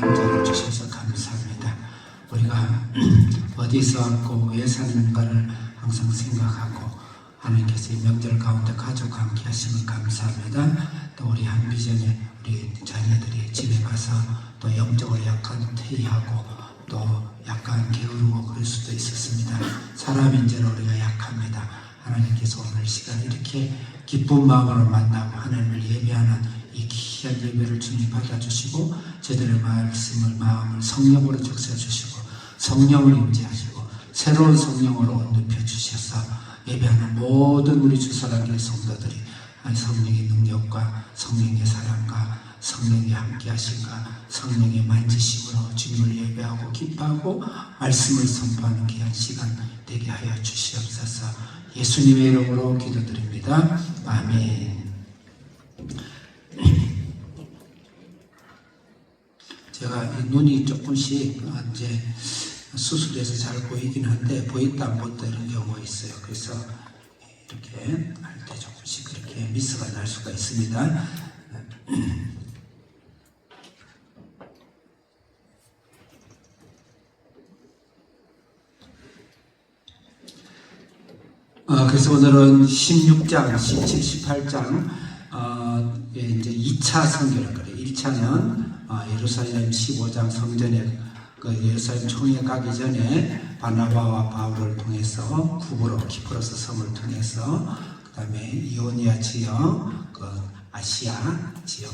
명절을 주셔서 감사합니다. 우리가 어디서 왔고 왜 사는가를 항상 생각하고 하나님께서 이 명절 가운데 가족과 함께 하시면 감사합니다. 또 우리 한비전에 우리 자녀들이 집에 가서 또 영적으로 약간 퇴위하고 또 약간 게으르고 그럴 수도 있었습니다. 사람인지라 우리가 약합니다. 하나님께서 오늘 시간 이렇게 기쁜 마음으로 만나고 하나님을 예배하는 이 귀한 예배를 주님 받아주시고 저들의 말씀을 마음을 성령으로 적셔주시고 성령을 임재하시고 새로운 성령으로 눕혀주셔서 예배하는 모든 우리 주사랑교회 성도들이 성령의 능력과 성령의 사랑과 성령이 함께 하신가 성령의 만지심으로 주님을 예배하고 기뻐하고 말씀을 선포하는 귀한 시간 되게 하여 주시옵소서. 예수님의 이름으로 기도드립니다. 아멘. 제가 눈이 조금씩 이제 수술해서 잘 보이긴 한데 보였다 안 보였다 이런 경우가 있어요. 그래서 이렇게 할 때 조금씩 그렇게 미스가 날 수가 있습니다. 그래서 오늘은 16장, 17, 18장 이제 2차 선교를 그래요. 1차는 예루살렘 15장 성전에 그 예루살렘 총회 가기 전에 바나바와 바울을 통해서 키프로스 섬을 통해서 그 다음에 이오니아 지역, 그 아시아 지역,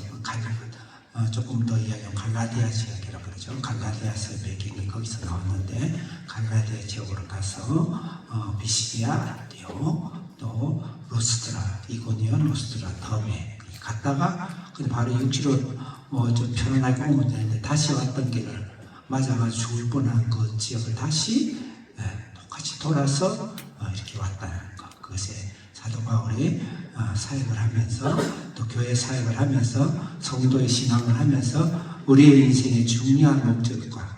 조금 더 이야기하면 갈라디아 지역이라고 그러죠. 갈라디아서 배경이 거기서 나왔는데 갈라디아 지역으로 가서 비시디아, 안디옥, 또 루스드라, 이고니온, 루스드라, 더베 갔다가 근데 바로 육지로 좀 편안하게 오면 되는데 다시 왔던 길을 맞아가지고 죽을 뻔한 그 지역을 다시 똑같이 돌아서 이렇게 왔다는 것. 그것에 사도 바울이 사역을 하면서 또 교회 사역을 하면서 성도의 신앙을 하면서 우리의 인생의 중요한 목적과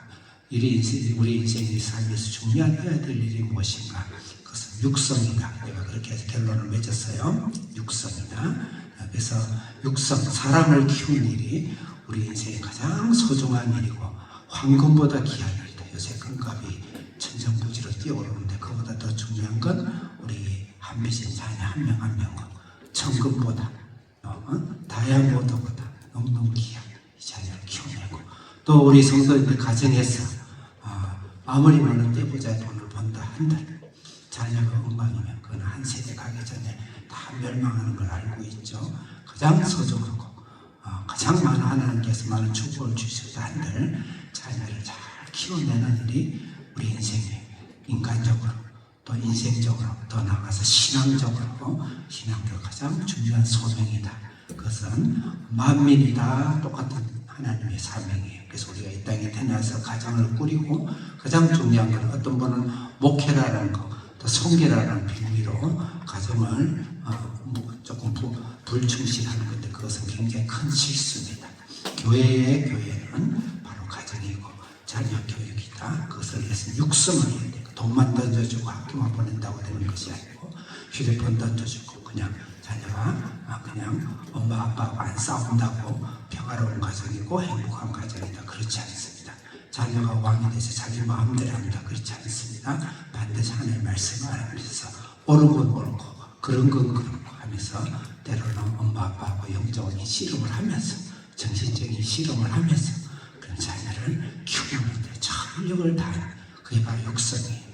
우리 인생의 삶에서 중요한 해야 될 일이 무엇인가? 그것은 육성이다. 내가 그렇게 해서 결론을 맺었어요. 육성이다. 그래서 육성, 사람을 키우는 일이 우리 인생의 가장 소중한 일이고 황금보다 귀한 일이다. 요새 금값이 천정부지로 뛰어오르는데 그보다 더 중요한 건 우리 한비전 자녀 한 명 한 명은 천금보다 다이아몬드보다 너무너무 귀한 이 자녀를 키워내고 또 우리 성도인들 가정에서 아무리 많은 떼부자의 돈을 번다 한들 자녀가 엉망이면 그건 한 세대 가기 전에 다 멸망하는 걸 알고 있죠. 가장 소중하고 가장 많은 하나님께서 많은 축복을 주셔서 한들 자녀를 잘 키워내는 일이 우리 인생에 인간적으로 또 인생적으로 더 나아가서 신앙적으로 가장 중요한 소명이다. 그것은 만민이 다 똑같은 하나님의 사명이에요. 그래서 우리가 이 땅에 태어나서 가정을 꾸리고 가장 중요한 건 어떤 분은 목회라는 거, 또 성계라는 빌미로 가정을 조금 불충실하는 건데 그것은 굉장히 큰 실수입니다. 교회는 바로 가정이고 자녀 교육이다. 그것을 위해서 육성을 해야 돼요. 돈만 던져주고 학교만 보낸다고 되는 것이 아니고 휴대폰 던져주고 그냥 자녀가 그냥 엄마 아빠하고 안 싸운다고 평화로운 가정이고 행복한 가정이다. 그렇지 않습니다. 자녀가 왕이 돼서 자기 마음대로 한다. 그렇지 않습니다. 반드시 하나님의 말씀을 알아면서 옳은 건 옳고 그런 건 그렇고 하면서 때로는 엄마 아빠하고 영적인 씨름을 하면서 정신적인 씨름을 하면서 그런 자녀를 키우는데 전력을 다하는 그게 바로 육성이에요.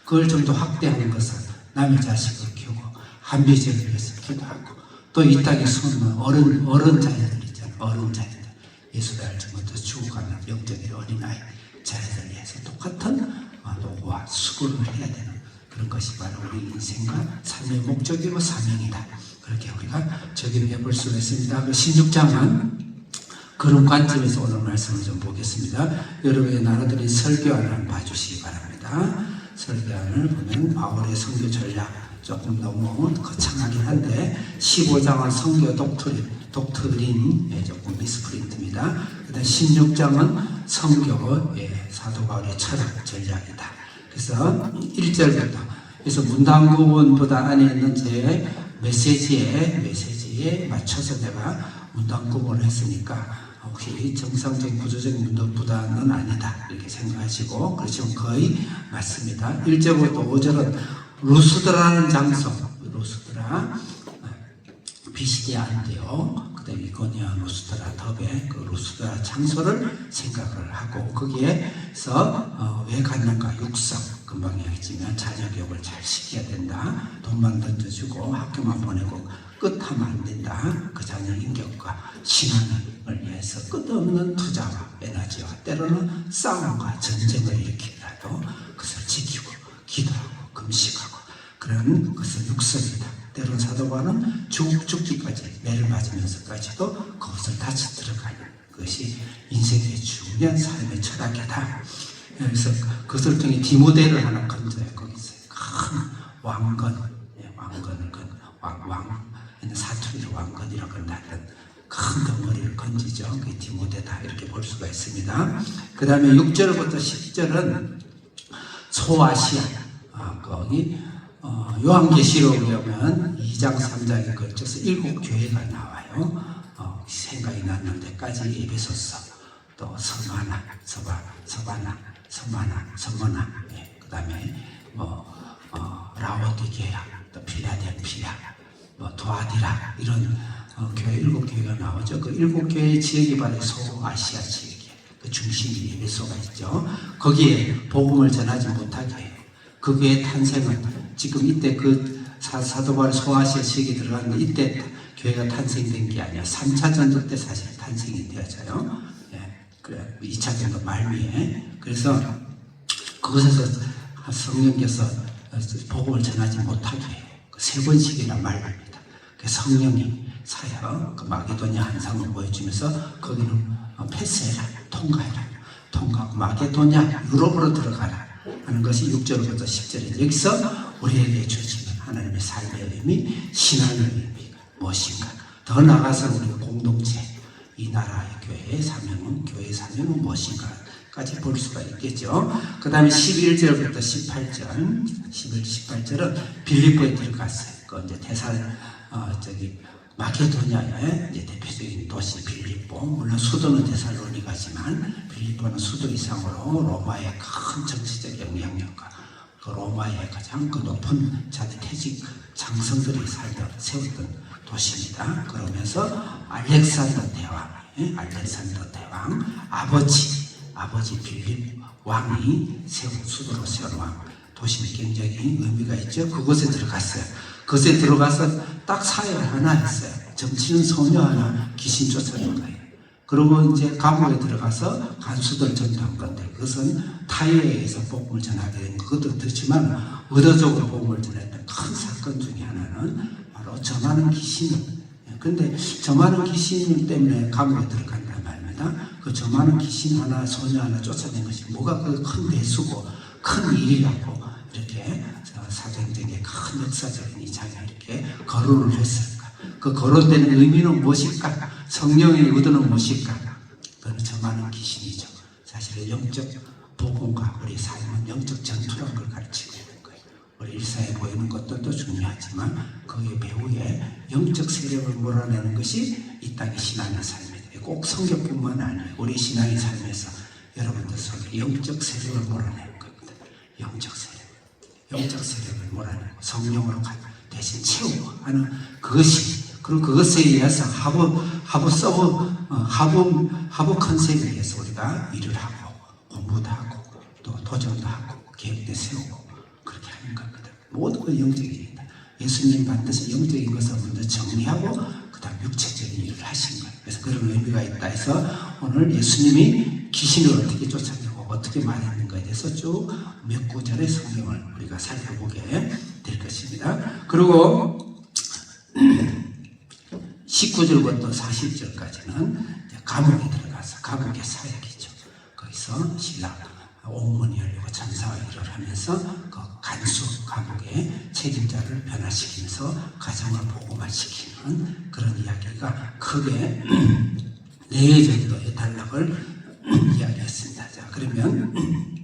그걸 좀 더 확대하는 것은 남의 자식을 키우고 한비전을 위해서 기도하고 또 이 땅에 숨는 어른 자녀들 있잖아요. 어른 자녀들 예수를 알지 못해서 죽어가는 영적인 어린아이 자녀들 위해서 똑같은 노고와 수고를 해야 되는 그런 것이 바로 우리 인생과 삶의 목적이고 사명이다. 그렇게 우리가 적용해 볼 수가 있습니다. 그 16장은 그런 관점에서 오늘 말씀을 좀 보겠습니다. 여러분의 나눠드린 설교안을 한번 봐주시기 바랍니다. 설교안을 보면 바울의 선교 전략 조금 너무 거창하긴 한데 15장은 선교 독트린 조금 미스프린트입니다. 그다음 16장은 선교의 사도 바울의 철학 전략이다. 그래서 1절부터 그래서 문단구문보다 안에 있는 제 메시지에 맞춰서 내가 문단구문을 했으니까 혹시 정상적인 구조적인 문도보다는 아니다 이렇게 생각하시고, 그렇지만 거의 맞습니다. 1절부터 5절은 루스드라는 장소, 루스드라 비시디아 안디옥, 그 다음에 이고니아, 루스드라, 더베, 그 루스드라 장소를 생각을 하고, 거기에서 왜 갔는가? 육성, 금방 얘기했지만 자녀교육을 잘 시켜야 된다. 돈만 던져주고 학교만 보내고 끝하면 안 된다. 그 자녀 인격과 신앙을 위해서 끝없는 투자와 에너지와 때로는 싸움과 전쟁을 일으키더라도 그것을 지키고 기도하고 금식하고 그런 것을 육성이다. 때론 사도 바울은 죽기까지 매를 맞으면서까지도 그것을 다시 들어가는 것이 인생의 중요한 삶의 철학이다. 그래서 그것을 통해 디모데를 하나 건져요. 거기서 큰 왕건, 왕건을 사투리로 왕건이라고 한다는 큰 덩어리를 건지죠. 그게 디모데다 이렇게 볼 수가 있습니다. 그 다음에 6절부터 10절은 소아시아, 거기 요한계시록에 보면 2장 3장에 걸쳐서 7교회가 나와요. 생각이 나는 데까지 에베소서, 또 서마나, 그 다음에 라오디게아, 또 필라델피아, 도아디라 이런 교회 7교회가 나오죠. 그 7교회의 지역이 바로 소아시아 지역이에요. 그 중심이 에베소가 있죠. 거기에 복음을 전하지 못하게 해요. 그 교회의 탄생은 지금 이때 그 사도 바울 소아시아 지역에 들어갔는데 이때 교회가 탄생된 게 아니야. 3차 전도 때 사실 탄생이 되어져요. 그래, 2차 전도 말미에. 그래서 그곳에서 성령께서 복음을 전하지 못하게 해요. 3번씩이나 말합니다. 성령이 사역, 그 마게도냐 한상을 보여주면서 거기는 패스해라, 통과하고 마게도냐 유럽으로 들어가라 하는 것이 6절부터 10절이죠. 여기서 우리에게 주시는 하나님의 삶의 의미, 신앙의 의미가 무엇인가? 더 나아가서 우리 공동체, 이 나라의 교회의 사명은 무엇인가까지 볼 수가 있겠죠. 그 다음에 11절부터 18절은 빌립보에 들어갔어요. 그 이제 마케도니아의 이제 대표적인 도시 빌립보, 물론 수도는 데살로니가지만 빌립보는 수도 이상으로 로마의 큰 정치적 영향력과 그 로마의 가장 그 높은 자기퇴직 장성들이 세웠던 도시입니다. 그러면서 알렉산더 대왕 아버지 빌립 왕이 수도로 세운 왕 도시는 굉장히 의미가 있죠. 그곳에 들어갔어요. 그곳에 들어가서 딱 사역을 하나 했어요. 점치는 소녀 하나 귀신 쫓아낸 거예요. 그리고 이제 감옥에 들어가서 간수들 전도한 건데, 그것은 타이에 의해서 복음을 전하게 된 것도 그렇지만 의도적으로 복음을 전했던 큰 사건 중에 하나는 바로 점하는 귀신. 근데 점하는 귀신 때문에 감옥에 들어간단 말입니다. 그 점하는 귀신 하나, 소녀 하나 쫓아낸 것이 뭐가 그 큰 대수고 큰 일이라고 이렇게 사도행전의 큰 역사적인 이 장에 이렇게 거론을 했을까? 그 거론되는 의미는 무엇일까? 성령의 의도는 무엇일까? 그는 점하는 귀신이죠. 사실은 영적 복음과 우리 삶은 영적 전투라는 걸 가르치고 있는 거예요. 우리 일상에 보이는 것들도 중요하지만 그 배후에 영적 세력을 몰아내는 것이 이 땅의 신앙의 삶이에요. 꼭 성경뿐만 아니에요. 우리 신앙의 삶에서 여러분들 속에 영적 세력을 몰아내는 겁니다. 영적 세력을 몰아내고 성령으로 대신 채우고 하는 그것이, 그리고 그것에 의해서 하부 컨셉에 의해서 우리가 일을 하고 공부도 하고 또 도전도 하고 계획도 세우고 그렇게 하는 겁니다. 모든 건 영적입니다. 예수님 반드시 영적인 것을 먼저 정리하고 그 다음 육체적인 일을 하신 거예요. 그래서 그런 의미가 있다 해서 오늘 예수님이 귀신을 어떻게 쫓아내고 어떻게 말했는가에 대해서 쭉 몇 구절의 성경을 우리가 살펴보게 될 것입니다. 그리고 19절부터 40절까지는 감옥에 들어가서 감옥의 사역이죠. 거기서 신랑 옥문이 열리고 천사와 일을 하면서 그 간수 감옥의 책임자를 변화시키면서 가정을 복음화시키는 그런 이야기가 크게 4개 정도의 단락을 이야기했습니다. 자, 그러면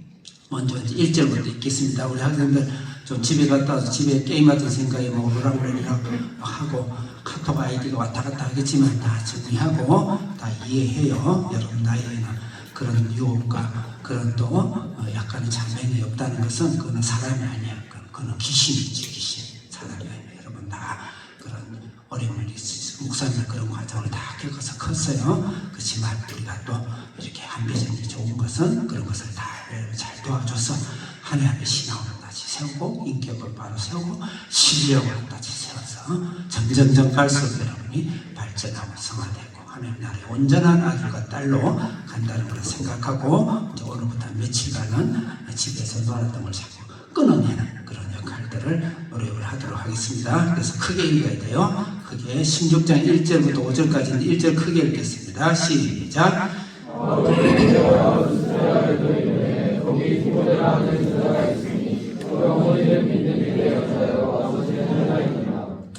먼저 1절부터 읽겠습니다. 우리 학생들 좀 집에 갔다 와서 집에 게임하던 생각에 뭐 오르락내리락 하고 카톡 아이디가 왔다 갔다 하겠지만 다 정리하고 다 이해해요. 여러분 나이에는 그런 유혹과 그런 또 약간의 장면이 없다는 것은 그거는 사람이 아니야. 그거는 귀신이지 귀신. 사람이 아니에요. 여러분 다 그런 어려움을 있으시고 목사님 그런 과정을 다 겪어서 컸어요. 그렇지만 우리가 또 이렇게 한비전이 좋은 것은 그런 것을 다 잘 도와줘서 한 해 한 해 신앙을 다시 세우고 인격을 바로 세우고 실력을 다시 세워서 점점점 갈수록 여러분이 발전하고 성화되고 하나님 나라의 온전한 아들과 딸로 간다는 걸 생각하고 이제 오늘부터 며칠간은 집에서 놀았던 걸 자꾸 끊어내는 그런 역할들을 노력을 하도록 하겠습니다. 그래서 크게 읽어야 돼요. 크게 16장 1절부터 5절까지는 1절 크게 읽겠습니다. 시작.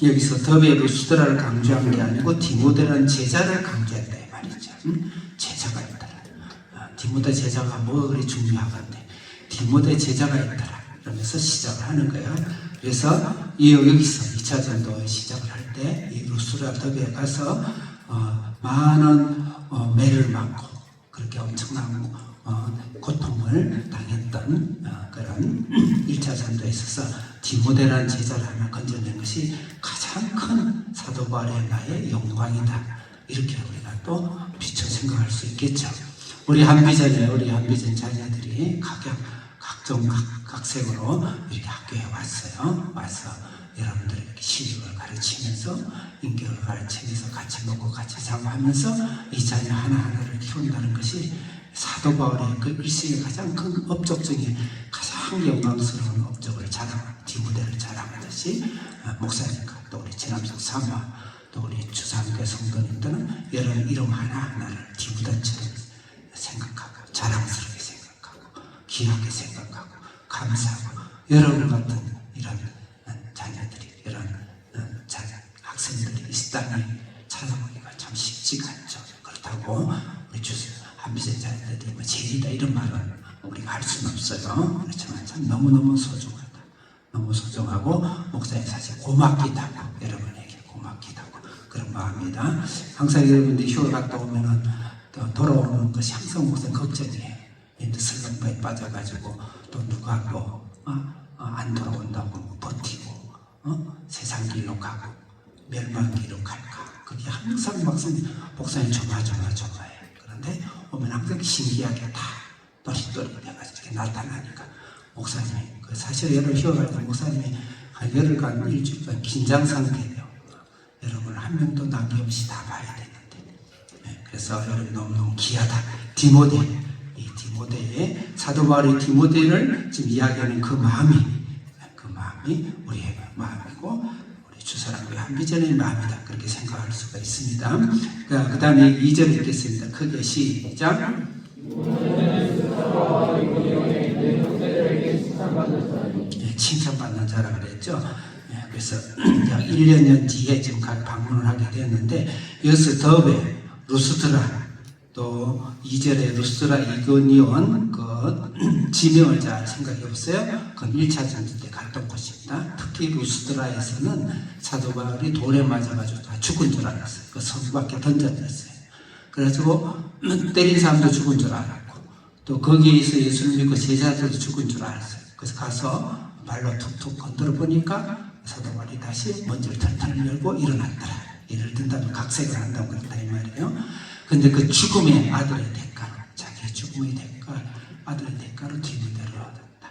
여기서 더베 루스드라를 강조한 게 아니고 디모데라는 제자를 강조했다 이 말이죠. 제자가 있더라. 디모데 제자가 뭐 그리 중요하건데 디모데 제자가 있더라. 그러면서 시작을 하는 거예요. 그래서 여기서 2차 전도의 시작을 할 때 이 루스드라 더베에 가서 많은 매를 맞고 그렇게 엄청난 고통을 당했던 그런 1차 전도에 있어서 디모데라는 제자를 하나 건져낸 것이 가장 큰 사도 바울의 나의 영광이다. 이렇게 우리가 또 비춰 생각할 수 있겠죠. 우리 한비전 자녀들이 각종 각색으로 이렇게 학교에 왔어요. 와서 여러분들 이렇게 실력을 가르치면서 인격을 가르치면서 같이 먹고 같이 자고 하면서 이 자녀 하나하나를 키운다는 것이 사도 바울의 그 일생의 가장 큰 업적 중에 가장 영광스러운 업적을 디모데를 자랑하듯이 목사님과 또 우리 진암석 사모와 또 우리 주상교회 성도님들은 여러분 이름 하나하나를 디모데처럼 생각하고 자랑스럽게 생각하고 귀하게 생각하고 감사하고 여러분 같은 이런 자녀들이 이런 학생들이 이 땅에 찾아보기가 참 쉽지가 않죠. 그렇다고 우리 한비전 자녀들이 뭐 제일이다 이런 말은 우리가 할 수는 없어요. 그렇지만 참 너무너무 소중하다. 너무 소중하고 목사님 사실 고맙기도 하고 여러분에게 고맙기도 하고 그런 마음입니다. 항상 여러분들이 휴가 갔다 오면은 또 돌아오는 것이 항상 목사님 걱정이에요. 근데 슬럼프에 빠져가지고 또 누가 또 안 돌아온다고 버티고 세상 길로 가고 멸망 길로 갈까 그게 항상 목사님 조마조마해요. 그런데 오면 항상 신기하게 다 또렷또렷 돼가지고 이렇게 나타나니까 목사님이 사실 여러분 휴가갈 때 목사님이 한 열흘간 일주일간 긴장 상태예요. 여러분 한 명도 남김없이 다 봐야 되는데 그래서 여러분 너무너무 귀하다. 이 디모데의 사도 바울이 디모데를 지금 이야기하는 그 마음이 우리의 마음이고 우리 주사랑교회 한비전의 마음이다. 그렇게 생각할 수가 있습니다. 그 다음에 2절 읽겠습니다. 크게 시작. 칭찬받는 자라 그랬죠. 그래서 1년 뒤에 지금 방문을 하게 되었는데 여기서 더베, 루스드라 또 2절에 루스드라 이고니온 그 지명을 잘 생각해 보세요. 그건 1차 전도 때 갔던 곳입니다. 특히 루스드라에서는 사도 바울이 돌에 맞아가지고 다 죽은 줄 알았어요. 그 성 밖에 던져졌어요. 그래가지고 때린 사람도 죽은 줄 알았고 또 거기에서 예수를 믿고 제자들도 죽은 줄 알았어요. 그래서 가서 발로 툭툭 건드려 보니까 사도 바울이 다시 먼지를 털털 열고 일어났더라. 예를 든다면 각색을 한다고 그랬다 이 말이에요. 근데 그 죽음의 아들의 대가로 자기의 죽음의 대가 아들의 대가로 디모데를 얻었다.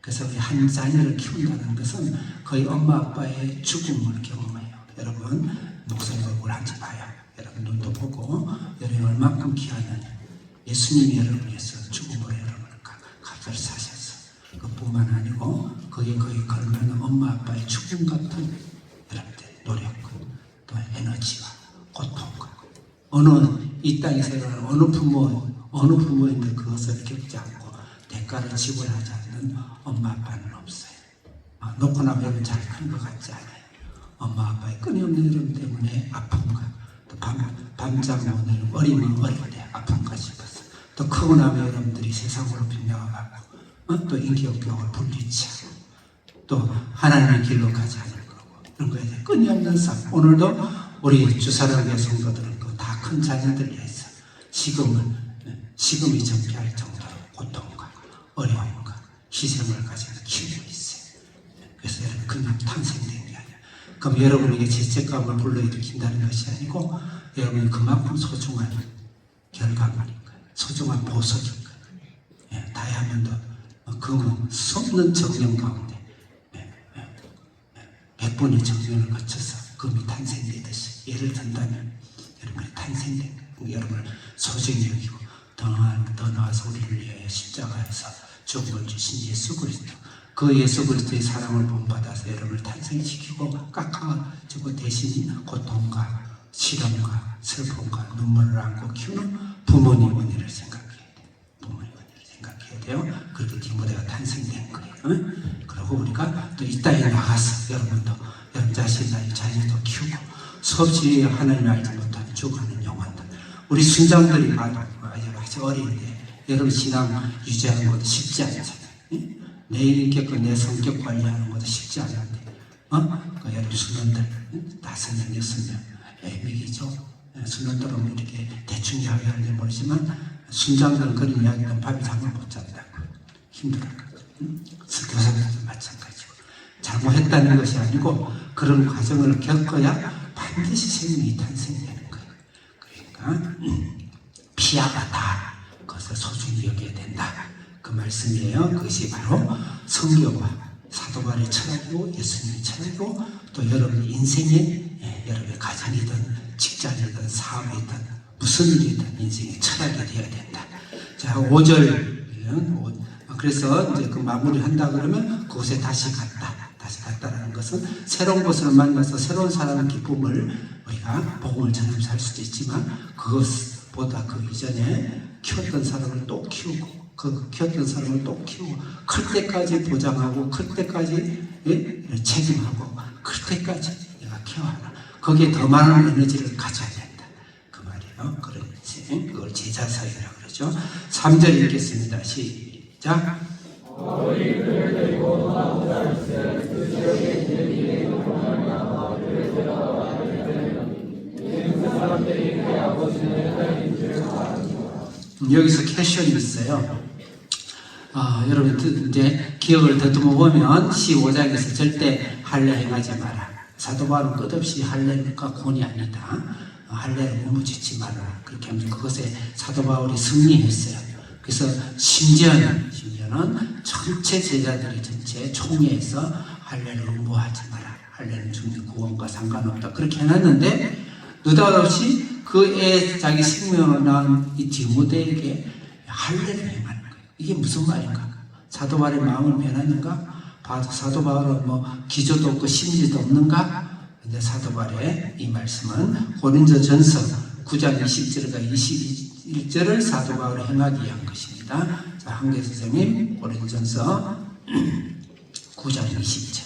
그래서 우리 한 자녀를 키운다는 것은 거의 엄마 아빠의 죽음을 경험해요. 여러분 목사님 얼굴 한번 봐요. 여러분 눈도 보고 여러분이 얼마큼 귀하느냐. 예수님이 여러분을 위해서 죽음으로 여러분을 값을 사셨어. 그뿐만 아니고 거기에 걸면 엄마 아빠의 죽음 같은 여러분들의 노력과 또 에너지와 고통과 이 땅에 살아가는 어느 부모인데 그것을 겪지 않고 대가를 지불하지 않는 엄마 아빠는 없어요. 놓고 나면 잘 큰 것 같지 않아요. 엄마 아빠의 끊임없는 이름 때문에 아픔과 또 밤잠 오는 어릴 때 아픔과 싶어서 또 크고 나면 여러분들이 세상으로 빗나가고 또 인격교육을 분리치하고 또 하나님의 길로 가지 않을 거고 이런 거에 대해 끊임없는 싸움. 오늘도 우리 주사랑교회 성도들은 그 다 큰 자녀들 위해서 식음이 정피할 정도로 고통과 어려움과 희생을 가지고 키우고 있어요. 그래서 여러분 그냥 탄생된 게 아니라 그럼 여러분에게 죄책감을 불러일으킨다는 것이 아니고 여러분이 그만큼 소중한 결과물인 거예요. 소중한 보석인 거예요. 예, 다이아몬드 금은 쏟는 정령 가운데 100번의 정령을 거쳐서 금이 탄생되듯이 예를 든다면 여러분이 탄생된 거예요. 여러분을 소중히 여기고 더 나아서 우리를 위하여 십자가에서 죽음을 주신 예수 그리스도 그 예수 그리스도의 사랑을 본받아서 여러분을 탄생시키고 깎아주고 대신 고통과 시련과 슬픔과 눈물을 안고 키우는 부모님 은혜를 생각해야 돼요. 부모님 은혜를 생각해야 돼요. 그렇게 디모데가 탄생된 거예요. 그리고 우리가 또 이 땅에 나가서 여러분도 여러분 자신의 자녀도 키우고 수없이 하나님을 알지 못하는 죽어가는 영혼들 우리 순장들이 아주 어린데 여러분 신앙 유지하는 것도 쉽지 않잖아요. 내 인격, 내 성격 관리하는 것도 쉽지 않은데 그 여러분 순원들 5명, 6명 애미기죠. 순원들은 이렇게 대충 이야기하는지 모르지만 순장들은 그런 이야기는 밤에 잠을 못 잔다고 힘들어요. 교사들도 마찬가지고 잘못했다는 것이 아니고 그런 과정을 겪어야 반드시 생명이 탄생되는 거예요. 그러니까 피아가 다 그것을 소중히 여겨야 된다. 그 말씀이에요. 그것이 바로 성경과 사도 바울의 철학이고 예수님의 철학이고 또 여러분의 인생의 여러분의 가정이든 직장이든 사업이든 무슨 일이든 인생의 철학이 되어야 된다. 자, 5절 그래서 이제 그 마무리 한다 그러면 그곳에 다시 갔다라는 것은 새로운 곳을 만나서 새로운 사람의 기쁨을 우리가 복음을 전하면서 할 수도 있지만 그것보다 그 이전에 키웠던 사람을 또 키우고 그 키웠던 사람을 또 키우고 클 때까지 보장하고 클 때까지 책임하고 클 때까지 내가 케어하라. 거기에 더 많은 에너지를 가져야 된다. 그 말이에요. 그렇지. 그걸 제자사역이라고 그러죠. 3절 읽겠습니다. 시작. 여기서 캐션이 있어요. 여러분 이제 기억을 더듬어 보면 15장에서 절대 할례 행하지 마라. 사도 바울은 끝없이 할례가 권이 아니다. 할례를 무무짓지 마라. 그렇게 하면 그것에 사도 바울이 승리했어요. 그래서 심지어는 전체 제자들이 전체 총회에서 할례를 의무하지 마라. 할례는 죽는 구원과 상관없다. 그렇게 해놨는데 느닷없이 그 애 자기 생명을 낳은 이 디모데에게 할례를 행하는 거예요. 이게 무슨 말인가? 사도 바울의 마음을 변하는가? 사도 바울은 뭐 기저도 없고 심지도 없는가? 근데 사도 바울의 이 말씀은 고린도전서 9장 20절과 21절을 사도 바울이 행하기 위한 것입니다. 자, 한계 선생님 고린도전서 9장 20절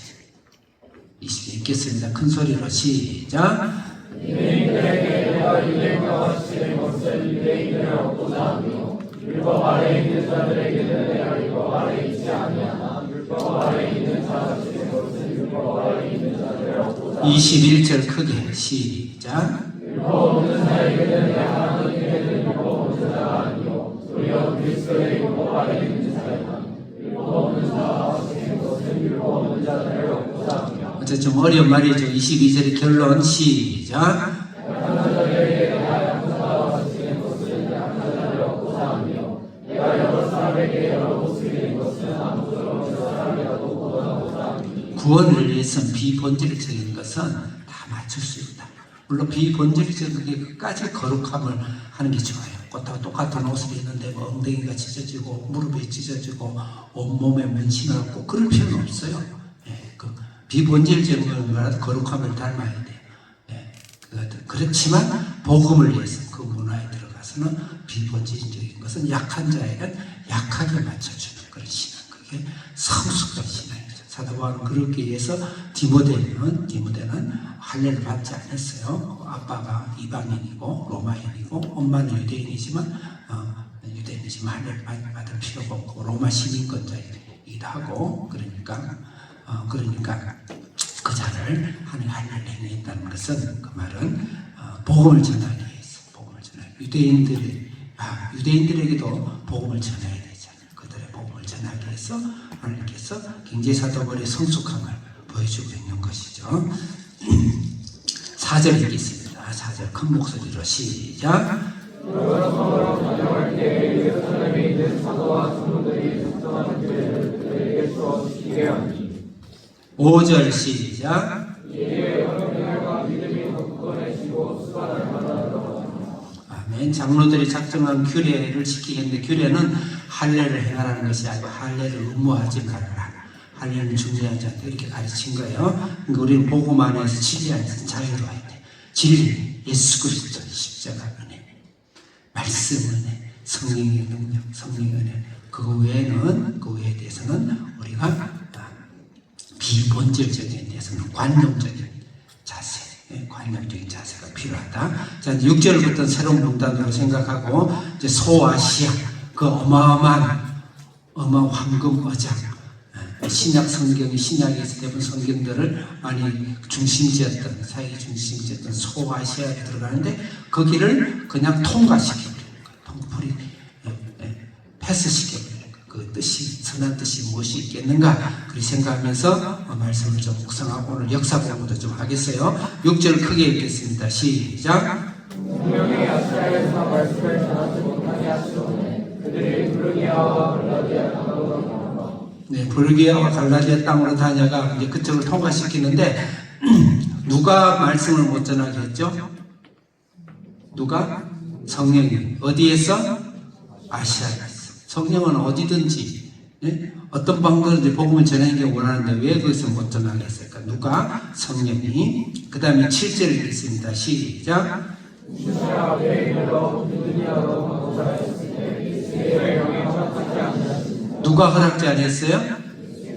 20절 읽겠습니다. 큰 소리로 시작. 유대인들에게 유대인과 시의 것을 유대인들을 얻고자 하며 율법 아래에 있는 자들에게는 내가 율법 아래에 있지 아니하나 율법 아래에 있는 자들의 것을 율법 아래에 있는 자들을 얻고자 21절 크게 시작. 율법 없는 자에게는 내가 하나님에게는 율법 없는 자가 아니요 도리어 그리스도의 율법 아래에 있는 자이다. 율법 없는 자와 시의 것을 율법 없는 자들을 얻고자 하며 어째 좀 어려운 말이죠. 22절의 결론 시작. 구원을 위해서는 비본질적인 것은 다 맞출 수 있다. 물론 비본질적인 게 끝까지 거룩함을 하는 게 좋아요. 꽃하고 똑같은 옷을 입는데 뭐 엉덩이가 찢어지고 무릎이 찢어지고 온몸에 문신을 없고 그럴 필요는 없어요. 비본질적인 거라도 거룩함을 닮아야 돼요. 그렇지만 복음을 위해서 그 문화에 들어가서는 비본질적인 것은 약한 자에게 약하게 맞춰주는 그런 신앙. 그게 성숙한 신앙이죠. 사도 바울은 그렇게 위해서 디모데는 할례를 받지 않았어요. 아빠가 이방인이고 로마인이고 엄마는 유대인이지만 할례를 받을 필요가 없고 로마 시민권자이기도 하고 그러니까 그러니까 그 자를 하나님 할례를 행했다는 것은 그 말은 복음을 전하기 위해서 복음을 전하기 유대인들에게도 복음을 전해야 되잖아요. 그들의 복음을 전하기 위해서 하나님께서 굉장히 사도벌의 성숙함을 보여주고 있는 것이죠. 4절 읽겠습니다. 4절 큰 목소리로 시작. 5절 시작. 아멘. 장로들이 작정한 규례를 지키겠는데 규례는 할례를 행하라는 것이 아니고 할례를 의무하지 말아라. 할례는 중요하지 않다. 이렇게 가르친 거예요. 그러니까 우리는 복음 안에서 진리 안에서 자유로워야 돼. 진리, 예수 그리스도 십자가 은혜, 말씀 은혜, 성령의 능력, 성령의 은혜. 그 외에 대해서는 우리가 비본질적인 데서는 관념적인 자세, 관념적인 자세가 필요하다. 자, 6절부터 새로운 문단으로 생각하고 이제 소아시아 그 어마어마한 황금 어장 신약 성경이 신약에서 대부분 성경들을 많이 중심지었던 사회 중심지었던 소아시아에 들어가는데 거기를 그냥 통과시켜버리는 거예요. 패스시켜버리는 거예요. 그 뜻이 선한 뜻이 무엇이 있겠는가 그렇게 생각하면서 말씀을 좀 묵상하고 오늘 역사 공부도 좀 하겠어요. 6절 크게 읽겠습니다. 시작. 분명히 아시아에서 말씀을 전하지 못하게 하시오니 그들이 부르기아와 갈라디아 땅으로 네, 불기아와 갈라디아 땅으로 다녀가 이제 그쪽을 통과시키는데 누가 말씀을 못 전하게 했죠? 누가? 성령이. 어디에서? 아시아에서. 성령은 어디든지 어떤 방법으로든지 복음을 전하는 게 원하는데 왜 거기서 못 전하게 했을까? 누가? 성령이. 그 다음에 7절 읽겠습니다. 시작. 누가 허락지 않았어요?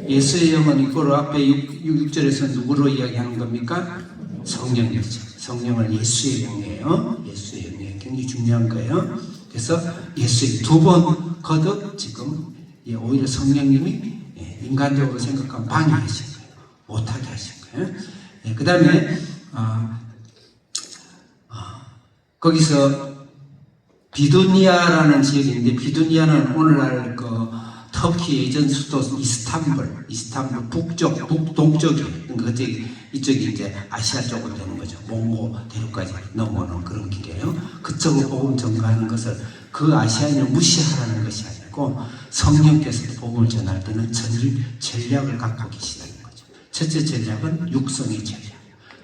예수의 영은 이거로 앞에 6절에서 누구로 이야기하는 겁니까? 성령이죠. 성령은 예수의 영이에요. 예수의 영이에요. 굉장히 중요한 거예요. 그래서 예수의 두 번 거듭 지금 오히려 성령님이 인간적으로 생각하면 방해하신 거예요. 못하게 하신 거예요. 그 다음에 거기서 비두니아라는 지역이 있는데 비두니아는 오늘날 터키 예전 수도 이스탄불 북동쪽이 이쪽이 이제 아시아 쪽으로 되는 거죠. 몽고 대륙까지 넘어오는 그런 길이에요. 그쪽으로 복음 전가하는 것을 그 아시아인을 무시하라는 것이 아니고 성령께서 복음을 전할 때는 전략을 갖고 계시다는 거죠. 첫째 전략은 육성의 전략.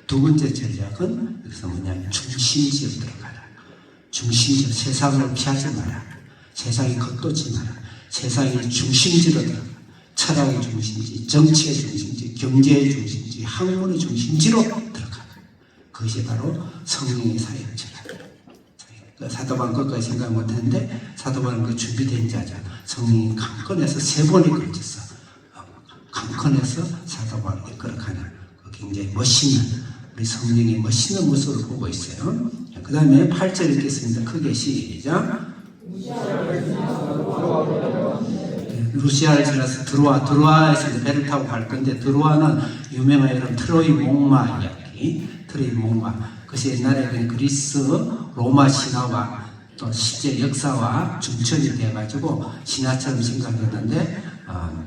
두 번째 전략은 여기서 뭐냐면 중심지에 들어가라. 중심지, 세상을 피하지 마라. 세상에 겉도지 마라. 세상의 중심지로 들어가. 철학의 중심지, 정치의 중심지, 경제의 중심지, 학문의 중심지로 들어가. 그것이 바로 성령의 사역자다. 사도바울 끝까지 생각 못했는데 사도바울은 그 준비된 자죠. 성령이 강건해서 3번에 걸쳐서 강건해서 사도바울에게 걸어가는 굉장히 멋있는 우리 성령의 멋있는 모습을 보고 있어요. 그 다음에 8절 읽겠습니다. 크게 시작. 루시아를 지나서 드로아에서 배를 타고 갈 건데 드로아는 유명한 이런 트로이 목마 이야기. 트로이 목마. 그것이 옛날에 그리스 로마 신화와 또 실제 역사와 중첩이 돼가지고 신화처럼 생각했는데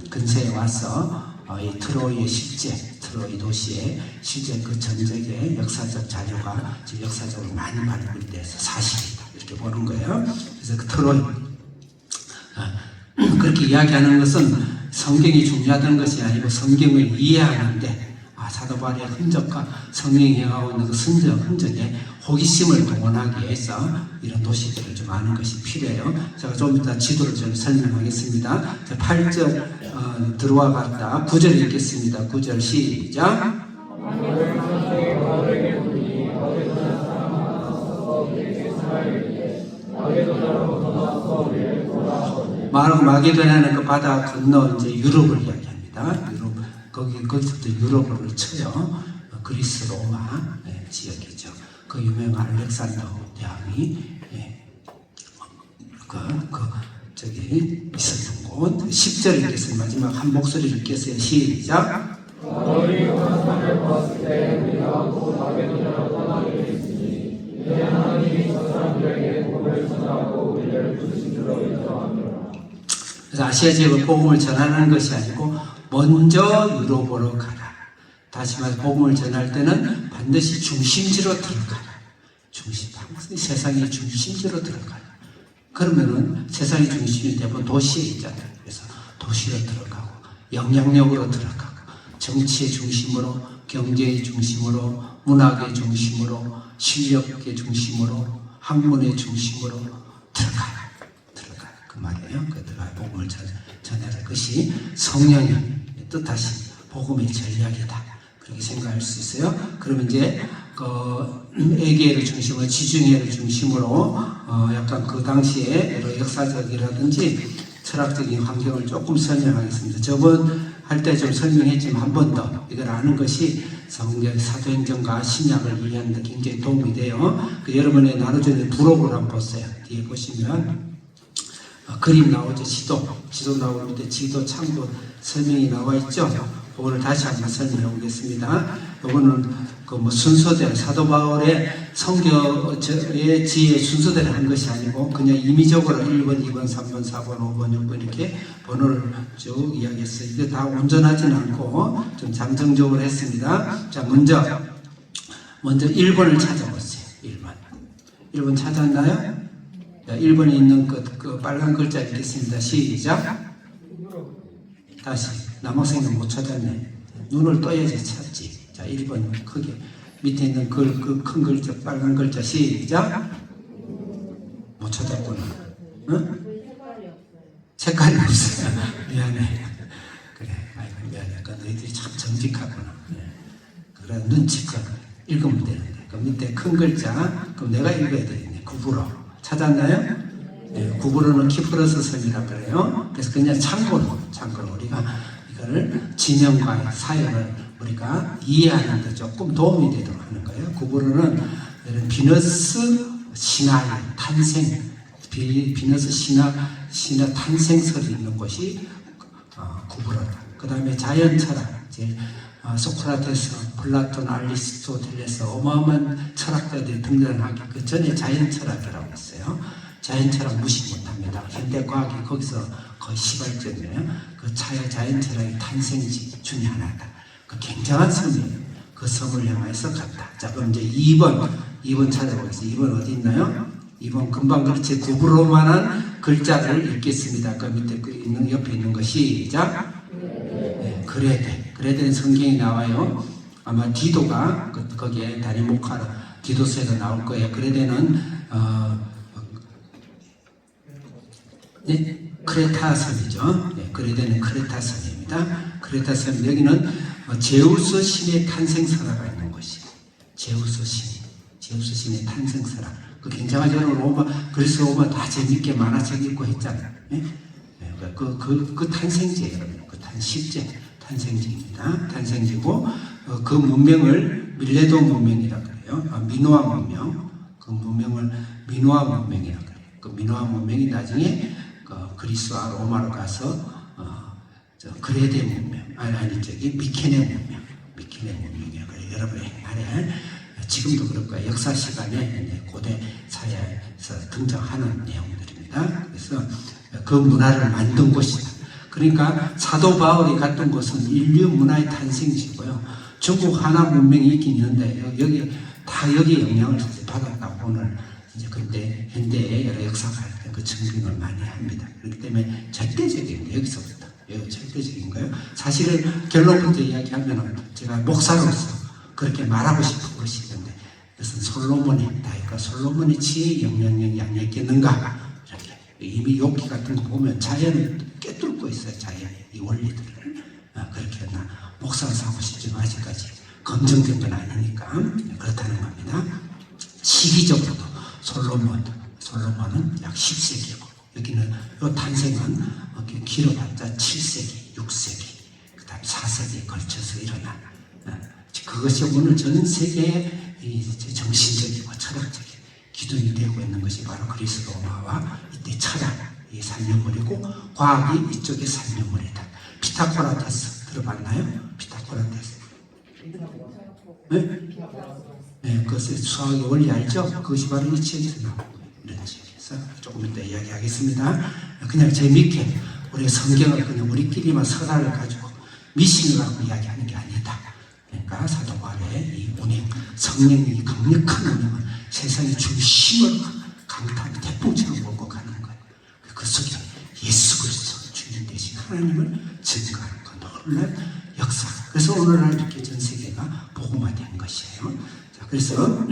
근세에 와서 이 트로이의 트로이 도시의 실제 그 전쟁의 역사적 자료가 지금 역사적으로 많이 발굴돼서 사실이다 이렇게 보는 거예요. 그래서 그 트로이 그렇게 이야기하는 것은 성경이 중요하다는 것이 아니고 성경을 이해하는데 사도 바울의 흔적과 성령이 행하고 있는 그 흔적에 호기심을 동원하기 위해서 이런 도시들을 좀 아는 것이 필요해요. 제가 좀 이따 지도를 좀 설명하겠습니다. 8절 들어와갔다 9절 읽겠습니다. 9절 시작. 마게도냐는 그 바다 건너 이제 유럽을 이야기합니다. 거기서부터 유럽을 쳐요. 그리스 로마 지역이죠. 그 유명한 알렉산더 대왕이 저기 있었던 곳. 10절 읽겠습니다. 마지막 한 목소리 읽겠어요. 시작. 그래서 아시아 지역은 복음을 전하는 것이 아니고 먼저 유로보로 가라. 다시 말해서 복음을 전할 때는 반드시 중심지로 들어가라. 세상의 중심지로 들어가라. 그러면은 세상의 중심이 대부분 도시에 있잖아요. 그래서 도시로 들어가고 영향력으로 들어가고 정치의 중심으로, 경제의 중심으로, 문학의 중심으로, 실력의 중심으로, 학문의 중심으로 들어가라. 그 말이에요. 그들과 복음을 전하는 것이 성령의 뜻하신 복음의 전략이다. 그렇게 생각할 수 있어요. 그러면 이제 에게를 중심으로, 지중해를 중심으로 약간 그 당시에 여러 역사적이라든지 철학적인 환경을 조금 설명하겠습니다. 저번 할 때 좀 설명했지만 한 번 더 이걸 아는 것이 성경 사도행전과 신약을 이해하는 데 굉장히 도움이 돼요. 여러분의 나눠져 있는 부록을 한번 보세요. 뒤에 보시면 그림 나오죠. 지도 나오는데 지도 창도 설명이 나와 있죠. 오늘 다시 한번 설명해 보겠습니다. 이거는 순서대로 사도 바울의 성경의 지혜의 순서대로 한 것이 아니고 그냥 임의적으로 1번, 2번, 3번, 4번, 5번, 6번 이렇게 번호를 쭉 이야기했어요. 이게 다 온전하진 않고 좀 잠정적으로 했습니다. 자, 먼저 1번을 찾아보세요. 1번 찾았나요? 자, 1번에 있는 그 빨간 글자 읽겠습니다. 시작. 다시. 남학생은 못 찾았네. 눈을 떠야지 찾지. 자, 1번 크게. 밑에 있는 그 큰 글자, 빨간 글자 시작. 못 찾았구나. 응? 색깔이 없어요. 미안해. 그래, 아이고 미안해. 너희들이 참 정직하구나. 그래, 눈치껏 읽으면 되는데. 그 밑에 큰 글자, 그럼 내가 읽어야 되겠네. 구부러. 찾았나요? 네, 구부러는 키프러스 섬이라고 그래요. 그래서 그냥 참고로 우리가 이거를 진영과 사연을 우리가 이해하는 데 조금 도움이 되도록 하는 거예요. 구부러는 비너스 신화의 탄생, 비너스 신화 탄생설이 있는 것이 구부러다. 그 다음에 자연 철학, 소크라테스, 플라톤, 아리스토텔레스 어마어마한 철학자들이 등장하기 그 전에 자연 철학이라고 했어요. 자연 철학 무시 못합니다. 현대 과학이 거기서 거의 시발점이에요. 그 자연 철학의 탄생지 중에 하나다. 그 굉장한 섬이에요. 그 섬을 향해서 갔다. 자, 그럼 이제 2번 찾아보겠습니다. 2번 어디 있나요? 2번 금방 그렇지 구부러만한 글자를 읽겠습니다. 그 밑에 있는 옆에 있는 거 시작. 네, 그레데는 성경이 나와요. 아마 디도가 거기에 다니모카르 디도서에도 나올 거예요. 그레데는 네, 크레타섬이죠. 네, 그레데는 크레타섬입니다. 크레타섬 여기는 제우스 신의 탄생설화가 있는 곳이. 제우스 신의 탄생설화. 그 굉장하죠. 그리스 로마 다 재밌게 만화책 읽고 했잖아요. 네? 그 탄생지예요. 그 실제 탄생지입니다. 탄생지고 그 문명을 밀레도 문명이라고 그래요. 미노아 문명. 그 문명을 미노아 문명이라고 그래요. 그 미노아 문명이 나중에 그리스와 로마로 가서 그레데 문명, 미케네 문명이라고 그래요. 여러분 옛날에 지금도 그럴 거예요. 역사 시간에 고대 사회에서 등장하는 내용들입니다. 그래서 그 문화를 만든 곳이다. 그러니까 사도 바울이 갔던 곳은 인류 문화의 탄생지고요. 중국 하나 문명이 있긴 있는데 여기 영향을 받았다고 오늘 이제 그때 현대의 여러 역사가 그 증빙을 많이 합니다. 그렇기 때문에 절대적인 여기서부터 절대적인 거예요. 사실은 결론부터 이야기하면 제가 목사로서 그렇게 말하고 싶은 것이 있는데 그것은 솔로몬의 지혜의 영향력이 아니었겠는가. 이렇게 이미 욥기 같은 거 보면 자연을 꿰뚫고 있어요. 자연의 이 원리들을 그렇게 목사로서 하고 싶지만 아직까지 검증된 건 아니니까 그렇다는 겁니다. 시기적으로도 솔로몬은 약 10세기고 여기는 이 탄생은 길어봤자 7세기, 6세기, 그 다음 4세기에 걸쳐서 일어난 그것이 오늘 전 세계의 정신적이고 철학적인 기둥이 되고 있는 것이 바로 그리스 로마와 이때 철학이 산유물이고 과학이 이쪽의 산유물이다. 피타고라테스 들어봤나요? 피타고라테스 네? 네, 그것의 수학의 원리 알죠? 그것이 바로 이 지역에서 나오고 이런 지역에서 조금 이따 이야기하겠습니다. 그냥 재미있게 우리 성경을 그냥 우리끼리만 서사를 가지고 미신을 갖고 이야기하는 게 아니다. 그러니까 사도 바울의 이 운행, 성령이 강력한 운행은 세상의 중심을 강타하는 태풍처럼 몰고 가는 거예요. 그 속에 예수 그리스도 주님 대신 하나님을 증거하는 건 놀라운 역사. 그래서 오늘날 이렇게 전 세계가 복음화된 것이에요. 자, 그래서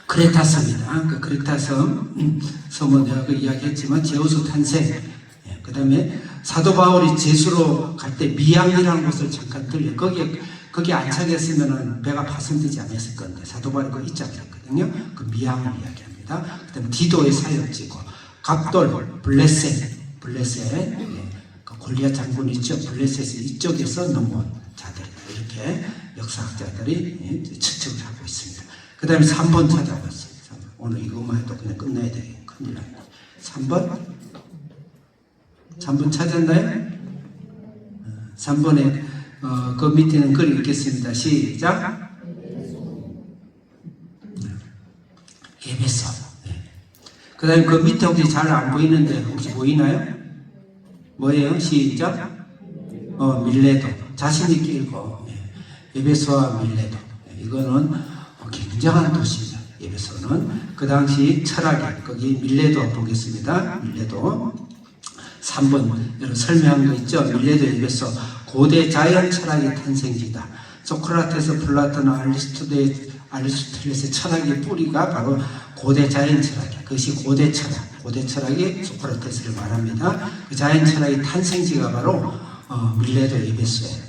크레타섬이다. 그 크레타섬 섬은 내가 그 이야기했지만 제우스 탄생. 그 다음에 사도 바울이 제수로 갈 때 미양이라는 곳을 잠깐 들려. 거기에 안착했으면은 배가 파손되지 않았을 건데 사도 바울이 그 입장을 했거든요. 그 미양을 이야기합니다. 그 다음에 디도의 사역지고 갑돌, 블레셋, 예, 그 골리앗 장군 있죠. 블레셋 이쪽에서 넘어온 자들 이렇게 역사학자들이 예, 추측을 하고 있습니다. 그 다음에 3번 찾아봤어요. 오늘 이것만 해도 그냥 끝내야 되겠네. 큰일 났네. 3번 찾았나요? 3번에 그 밑에는 글 읽겠습니다. 시작. 에베소. 네. 그 다음에 그 밑에 혹시 잘 안 보이는데 혹시 보이나요? 뭐예요? 시작. 밀레도. 자신있게 읽어. 네. 에베소와 밀레도. 네. 이거는 굉장한 도시입니다. 에베소는. 그 당시 철학에 거기 밀레도 보겠습니다. 밀레도. 3번 여러분 설명한 거 있죠. 밀레도 에베소 고대 자연 철학의 탄생지다. 소크라테스, 플라톤, 아리스토텔레스의 철학의 뿌리가 바로 고대 자연 철학이야. 그것이 고대 철학. 고대 철학이 소크라테스를 말합니다. 그 자연 철학의 탄생지가 바로 밀레도 에베소예요.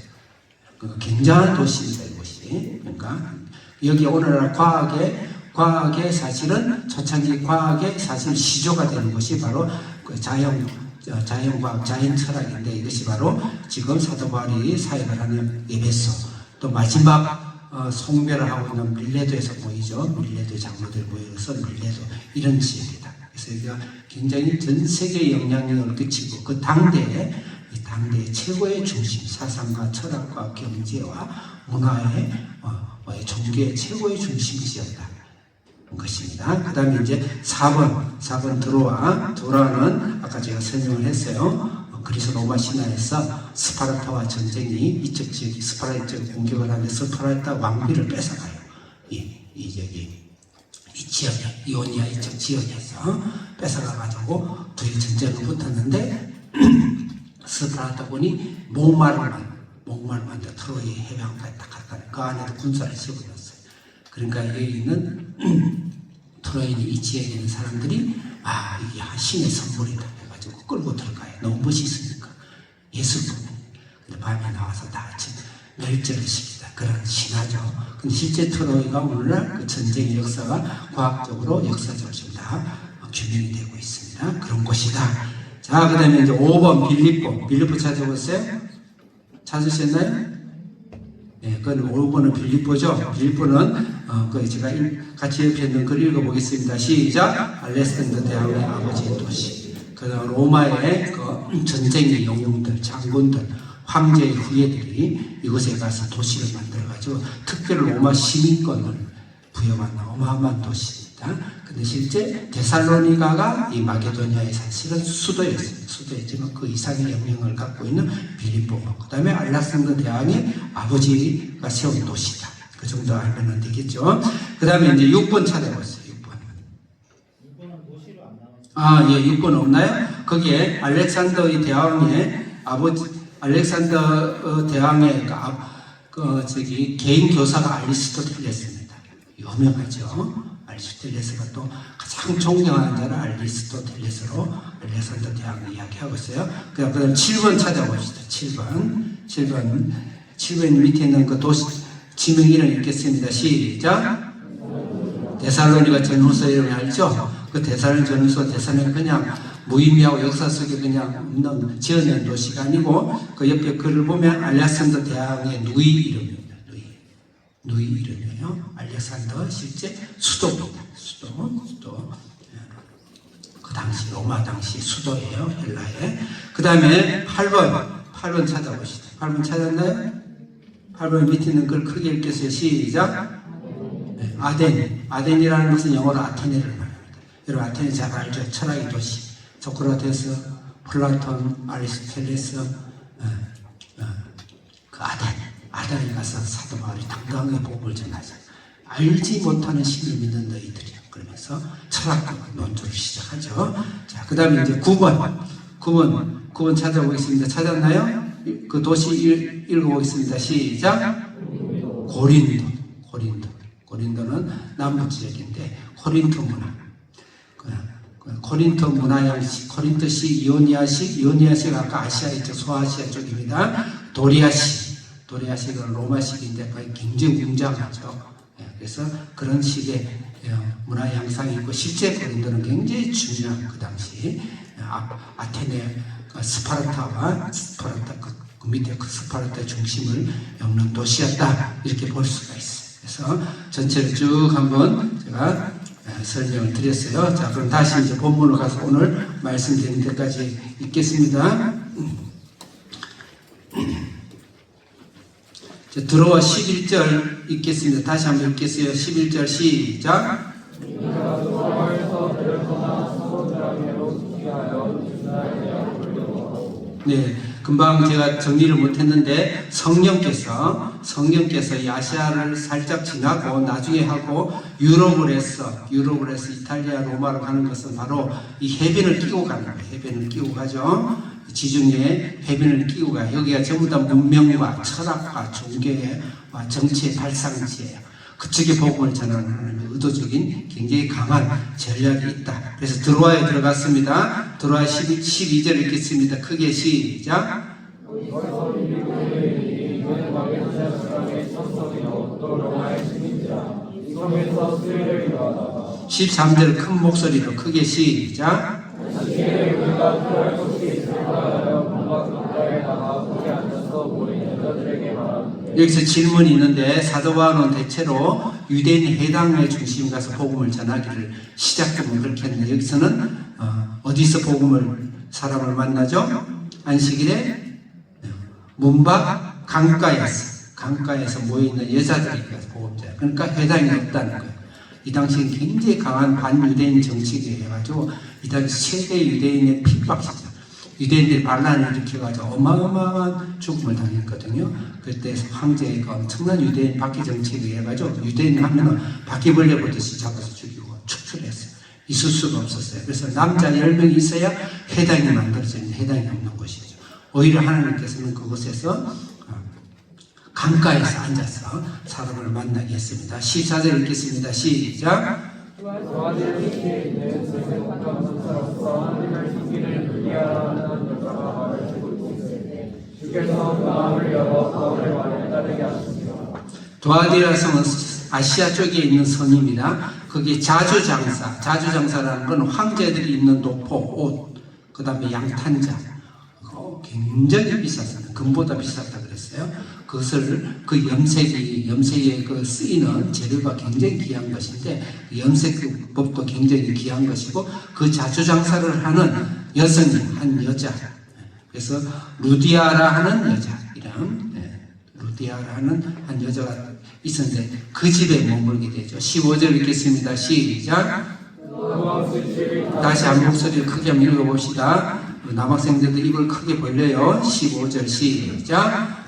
굉장한 도시입니다. 이곳이. 그러니까 여기 오늘날 과학의 사실은 초창기 과학의 사실 시조가 되는 것이 바로 그 자연과학, 자연철학인데 이것이 바로 지금 사도 바울이 사역을 하는 에베소, 또 마지막 송별을 하고 있는 밀레도에서 보이죠. 밀레도 장로들 모여서 밀레도 이런 지역이다. 그래서 여기가 굉장히 전 세계에 영향력을 끼치고 그 당대의 최고의 중심, 사상과 철학과 경제와 문화의 종교의 최고의 중심지였다. 것입니다. 그 다음에 이제 4번 드로아는 아까 제가 설명을 했어요. 그리스 로마 신화에서 스파르타와 전쟁이 이쪽 지역이 스파르타 지역 공격을 하는데 스파르타 왕비를 뺏어가요. 이 지역에 이오니아 이쪽 지역에서 뺏어가가지고 둘이 전쟁을 붙었는데 스파르타군이 목마르만 트로이 해변가에 딱 갔다는 그 안에도 군사를 세워놨어요. 그러니까 여기 있는 트로이니 이 지역에 있는 사람들이 이게 신의 선물이다 해가지고 끌고 들어가요. 너무 멋있으니까 예술품. 근데 밤에 나와서 다 같이 멸절을 시키다. 그런 신화죠. 근데 실제 트로이가 오늘날 그 전쟁의 역사가 과학적으로 역사적으로 좀 다 규명이 되고 있습니다. 그런 곳이다. 자, 그 다음에 이제 5번 빌립보 찾아보세요. 찾으셨나요? 네, 그건 5번은 빌립보죠. 빌립보는 그 제가 같이 옆에 있는 글 읽어보겠습니다. 시작. 알렉산더 대왕의 아버지의 도시. 그다음 로마의 그 전쟁의 영웅들, 장군들, 황제의 후예들이 이곳에 가서 도시를 만들어가지고 특별히 로마 시민권을 부여받는 어마어마한 도시입니다. 근데 실제 데살로니가가 이 마게도니아의 사실은 수도였습니다. 수도였지만 그 이상의 영향을 갖고 있는 빌립보, 그 다음에 알렉산더 대왕의 아버지가 세운 도시다. 그 정도 알면 되겠죠. 그 다음에 이제 6번 찾아보세요. 6번은 도시로 안 나와요. 예, 6번 없나요? 거기에 알렉산더의 대왕의 아버지, 알렉산더 대왕의 개인 교사가 아리스토텔레스입니다. 유명하죠. 아리스토텔레스가 또 가장 존경하는 자는 아리스토텔레스로 알렉산더 대왕을 이야기하고 있어요. 그 다음 7번 찾아봅시다. 7번 밑에 있는 그 도시 지명 이름 읽겠습니다. 시작. 데살로니가 전후서 이름이 알죠? 그 데살로니가 전후서 데살로니가 그냥 무의미하고 역사 속에 그냥 없는 지어낸 도시가 아니고 그 옆에 글을 보면 알렉산더 대왕의 누이 이름입니다. 누이 이름이에요. 알렉산더 실제 수도입니다. 수도. 그 당시 로마 당시 수도예요. 헬라에. 그 다음에 8번 찾아보시죠. 8번 찾았나요? 8번 밑에 있는 걸 크게 읽겠어요. 시작. 네, 아덴이라는 것은 영어로 아테네를 말합니다. 여러분 아테네 잘 알죠? 철학의 도시. 소크라테스, 플라톤, 아리스토텔레스, 그 아덴에 가서 사도 바울이 당당하게 복음을 전하자. 알지 못하는 신을 믿는 너희들이요. 그러면서 철학과 논조를 시작하죠. 자, 그 다음에 이제 9번 찾아보겠습니다. 찾았나요? 그 도시 읽어보겠습니다. 시작. 고린도는 남부 지역인데 코린토 문화. 코린토 문화 양식, 코린토식, 이오니아식 아까 아시아 있죠. 소아시아 쪽입니다. 도리아식은 로마식인데 굉장히 웅장하죠. 그래서 그런 식의 문화 양상이 있고 실제 고린도는 굉장히 중요한 그 당시 아테네 스파르타 그 밑에 그 스파르타 중심을 엮는 도시였다 이렇게 볼 수가 있어요. 그래서 전체를 쭉 한번 제가 설명을 드렸어요. 자, 그럼 다시 이제 본문으로 가서 오늘 말씀드린 데까지 읽겠습니다. 들어와 11절 읽겠습니다. 다시 한번 읽겠어요. 11절 시작. 네, 금방 제가 정리를 못했는데 성령께서 이 아시아를 살짝 지나고 나중에 하고 유럽을 해서 이탈리아 로마로 가는 것은 바로 이 해변을 끼고 가는 거예요. 해변을 끼고 가죠. 지중해 해변을 끼고 가요. 여기가 전부 다 문명과 철학과 종교와 정치의 발상지예요. 그쪽에 복음을 전하는 하나님의 의도적인 굉장히 강한 전략이 있다. 그래서 드로아에 들어갔습니다. 드로아 12절 읽겠습니다. 크게 시작. 13절 큰 목소리로 크게 시작. 여기서 질문이 있는데 사도 바울은 대체로 유대인 회당의 중심 가서 복음을 전하기를 시작하면 그렇게 했는데 여기서는 어디서 사람을 만나죠? 안식일에 문밖 강가에서 모여있는 여자들이 가서 복음 전해. 그러니까 회당이 없다는 거예요. 이 당시엔 굉장히 강한 반유대인 정치가 해가지고 이 당시 최대 유대인의 핍박이죠. 유대인들이 반란을 일으켜가지고 어마어마한 죽음을 당했거든요. 그때 황제가 엄청난 유대인 박해 정책을 해가지고 유대인 하면은 바퀴벌레 보듯이 잡아서 죽이고 축출했어요. 있을 수가 없었어요. 그래서 남자 10명이 있어야 회당이 만들어져 있는 회당이 없는 곳이죠. 오히려 하나님께서는 그곳에서 강가에서 앉아서 사람을 만나게 했습니다. 14절 읽겠습니다. 시작. 두아디라 성은 아시아 쪽에 있는 성입니다. 거기 자주장사라는 건 황제들이 입는 도포, 옷, 그 다음에 양탄자, 굉장히 비쌌어요. 금보다 비쌌다 그랬어요. 그것을 그 염색에 그 쓰이는 재료가 굉장히 귀한 것인데 염색법도 굉장히 귀한 것이고 그 자주장사를 하는 여성이 한 여자, 그래서 루디아라 하는 여자 이름, 루디아라 하는 한 여자가 있었는데 그 집에 머물게 되죠. 15절 읽겠습니다. 시작. 다시 한 목소리를 크게 한번 읽어봅시다. 남학생들도 입을 크게 벌려요. 15절 시작.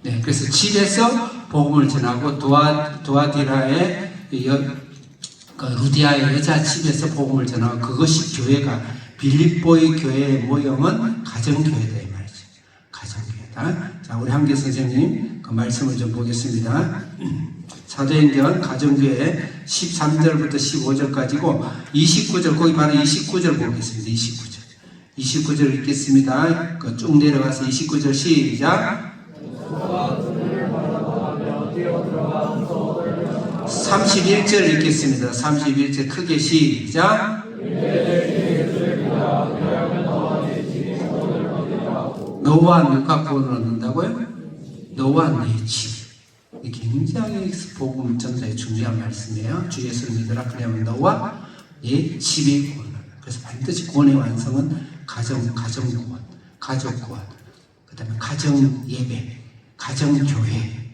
네, 그래서 집에서 복음을 전하고 두아디라의 루디아의 여자 집에서 복음을 전하고 그것이 교회가 빌립보의 교회의 모형은 가정교회다 이 말이죠. 가정교회다. 자, 우리 한계 선생님 그 말씀을 좀 보겠습니다. 사도행전 가정교회 13절부터 15절까지고 29절 거기 바로 29절 보겠습니다. 29절 읽겠습니다. 그 쭉 내려가서 29절 시작. 31절 읽겠습니다. 31절 크게 시작. 너와 누가 구원을 얻는다고요? 너와 내 집. 굉장히 복음 전도에 중요한 말씀이에요. 주 예수를 믿으라 그러면 너와 네 집이 구원하라. 그래서 반드시 구원의 완성은 가정 구원, 가족 구원, 그 다음에 가정 예배, 가정 교회.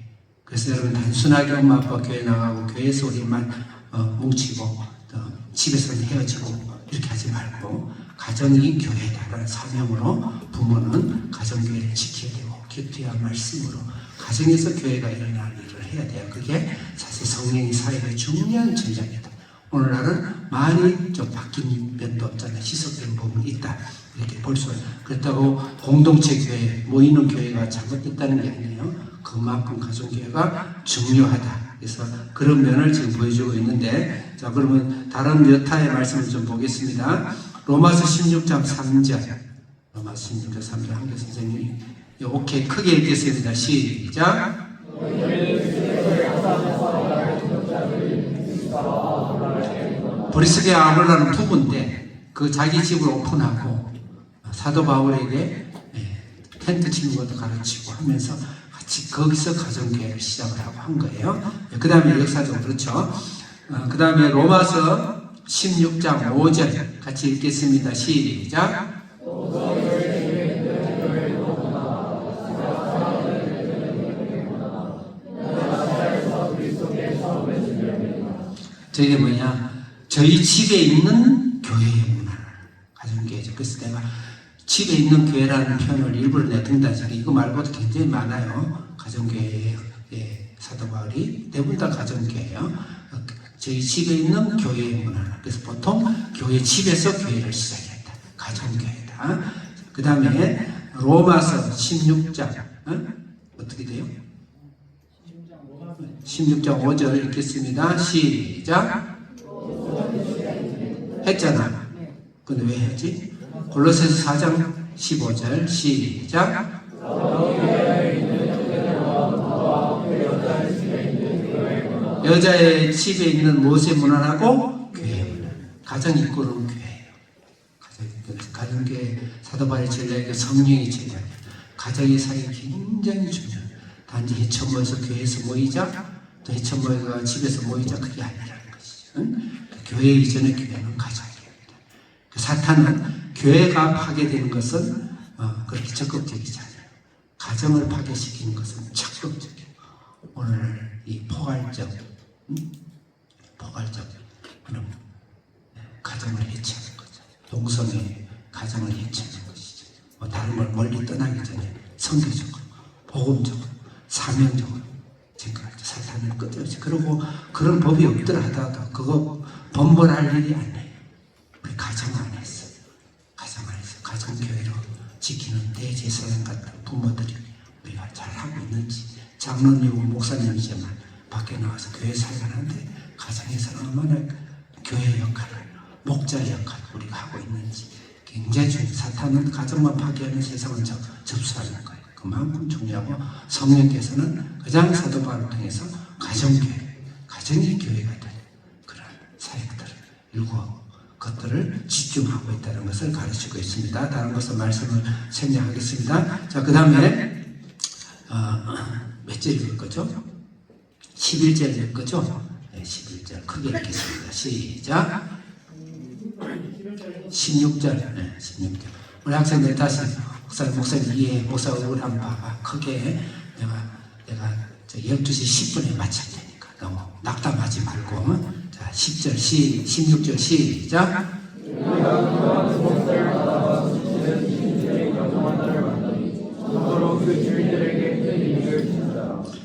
그래서 여러분 단순하게 엄마 아빠 교회 나가고 교회에서 우리만 뭉치고 집에서는 헤어지고 이렇게 하지 말고 가정이 교회다라는 사명으로 부모는 가정교회를 지켜야 되고 곁에 한 말씀으로 가정에서 교회가 일어나는 일을 해야 돼요. 그게 사실 성령이 사역의 중요한 전략이다. 오늘날은 많이 좀 바뀐 면도 없잖아요. 희석된 부분이 있다. 이렇게 볼 수 있어요. 그렇다고 공동체 교회, 모이는 교회가 잘못됐다는 게 아니에요. 그만큼 가정교회가 중요하다. 그래서 그런 면을 지금 보여주고 있는데, 자, 그러면 다른 몇 타의 말씀을 좀 보겠습니다. 로마서 16장 3절. 로마서 16장 3절 한교 선생님이 오케이 크게 읽겠습니다. 시작. 브리스게 아볼라는 부부인데 그 자기 집을 오픈하고 사도 바울에게 텐트 치는 것도 가르치고 하면서 같이 거기서 가정교회를 시작을 하고 한 거예요. 그 다음에 역사적으로 그렇죠. 그 다음에 로마서 16장 5절 같이 읽겠습니다. 시작. 저게 뭐냐? 저희 집에 있는 교회의 문화, 가정교회죠. 그래서 내가 집에 있는 교회라는 표현을 일부러 내 등단시켜. 이거 말고도 굉장히 많아요. 가정교회의 사도 바울이 대부분 다 가정교회예요. 저희 집에 있는 교회의 문화. 그래서 보통 교회 집에서 교회를 시작했다. 가정교회다. 그 다음에 로마서 16장 어떻게 돼요? 16장 5절 읽겠습니다. 시작. 했잖아. 근데 왜 했지? 골로새서 4장 15절 시작. 여자의 집에 있는 모세 문화라고 교회 문화. 가정 이끄는 교회예요. 가정교회 사도 바울의 전략이 성령의 전략이에요. 가정의 사역이 굉장히 중요해요. 단지 해쳐 모여서 교회에서 모이자, 또 해쳐 모여서 집에서 모이자, 그게 아니라는 것이죠. 교회 이전의 교회는 가정교회입니다. 사탄은 교회가 파괴되는 것은 그렇게 적극적이지 않아요. 가정을 파괴시키는 것은 적극적이에요. 오늘 이 포괄적 그런 가정을 해치하는 거죠. 동성애 가정을 해치하는 것이죠. 다른 걸 멀리 떠나기 전에 선교적으로, 복음적으로, 사명적으로 생각하죠. 사탄을 끝없이. 그리고 그런 법이 없더라 하더라도 그거 범벌할 일이 아니에요. 우리 가정 안에서 가정교회로 지키는 대제사장 같은 부모들이 우리가 잘하고 있는지, 장로님이고 목사님이지만 밖에 나와서 교회 사역을 하는데 가정에서는 얼마나 교회 역할을, 목자 역할을 우리가 하고 있는지 굉장히 중요해요. 사탄은 가정만 파괴하는 세상을 접수하는 거예요. 그만큼 중요하고 성령께서는 가장 사도 바울을 통해서 가정교회, 가정의 교회가 되는 그런 사역들을 일구하고 것들을 집중하고 있다는 것을 가르치고 있습니다. 다른 것은 말씀을 생략하겠습니다. 자, 그 다음에 몇 절 읽을 거죠? 11절 읽을 거죠? 네, 11절 크게 읽겠습니다. 시작. 16절. 네, 16절. 우리 학생들 다시 목사님 이해, 목사 얼굴 한번 봐봐. 크게 내가 12시 10분에 마칠 테니까 너무 낙담하지 말고. 자, 10절, 16절 시작.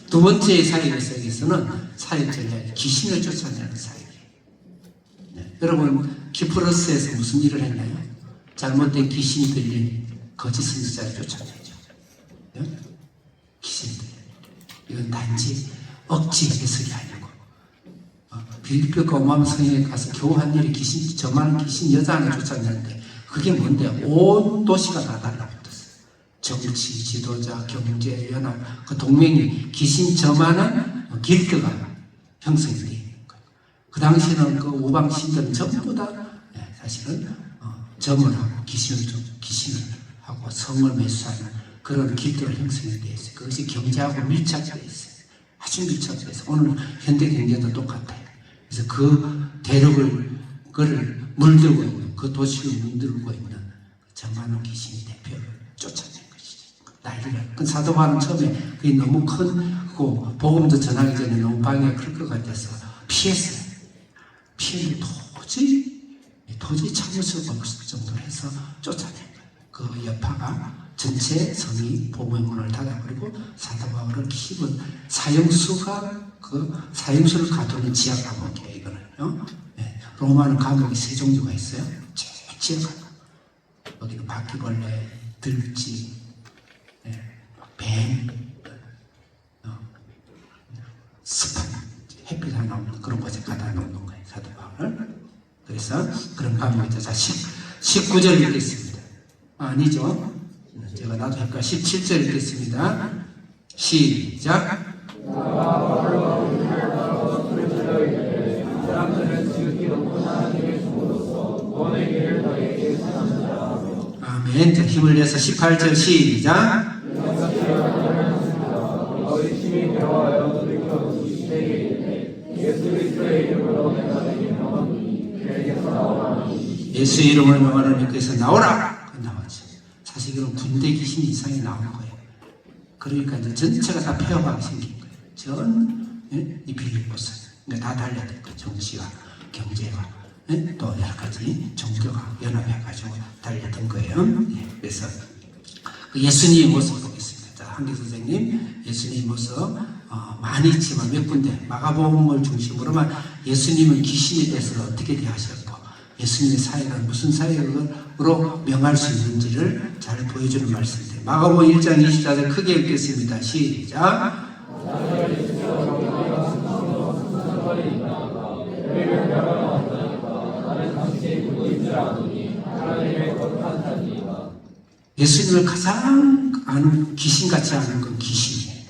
두 번째 사역의 세계에서는 사역 전략이 귀신을 쫓아내는 사역이에요. 네. 여러분 키프러스에서 무슨 일을 했나요? 잘못된 귀신이 들린 거짓 선지자를 쫓아내죠. 네? 귀신 들린. 이건 단지 억지 해석이 아니고 빌립보 고마운 성에 가서 겨우 한 일이 저만한 귀신 여자 하나 쫓아내는데 그게 뭔데? 온 도시가 다 달라붙었어요. 정치, 지도자, 경제, 연합, 그 동맹이 귀신 저만한 길드가 형성이 되어 있는 거예요. 그 당시에는 그 우방 신들은 전부 다 사실은 점을 하고 귀신을 하고 성을 매수하는 그런 길드가 형성이 되어 있어요. 그것이 경제하고 밀착되어 있어요. 아주 준비처에서 오늘 현대 경제도 똑같아요. 그래서 그 대륙을 그를 물들고 있는 그 도시를 물들고 있는 저 많은 귀신이 대표를 쫓아낸 것이죠. 난리가. 그 사도 바울은 처음에 그게 너무 크고 복음도 전하기 전에 너무 방해가 클 것 같아서 피했어요. 피해를 도저히 참을 수가 없을 정도로 해서 쫓아낸 거예요. 그 여파가 전체 성이 복음의 문을 닫아버리고 사도 바울을 키운 사형수가 그 사형수를 가두는 지하 감옥이에요. 이거는요. 네. 로마는 감옥이 세 종류가 있어요. 제일 지하 감옥. 여기는 바퀴벌레, 들쥐, 뱀, 스판, 햇빛 하나 없는 그런 곳에 가다 놓는 거예요. 사도 바울을. 그래서 그런 감옥에 자 19절 읽겠습니다. 아니죠. 제가 나도 헷갈려. 17절 읽겠습니다. 시작. 아멘. 자, 힘을 내서 18절 시작. 예수 이름을 명하는 이께서 나오라. 나왔죠. 사실 그런 군대 귀신 이상이 나온 거예요. 그러니까 이제 전체가 다 폐허가 생긴 거예요. 이 빌립보서. 그러니까 다 달려야 거예요. 정치와 경제와 또 여러 가지 종교가 연합해가지고 달려든 거예요. 그래서 예수님의 모습 보겠습니다. 자, 한기 선생님, 예수님의 모습 많이 있지만 몇 군데 마가복음을 중심으로만 예수님은 귀신에 대해서 어떻게 대하셨고 예수님의 사역은 무슨 사역으로 명할 수 있는지를 잘 보여주는 말씀인데 마가복음 1장 24절 크게 읽겠습니다. 시작. 예수님을 가장 아는 귀신같이 아는 건 귀신이에요.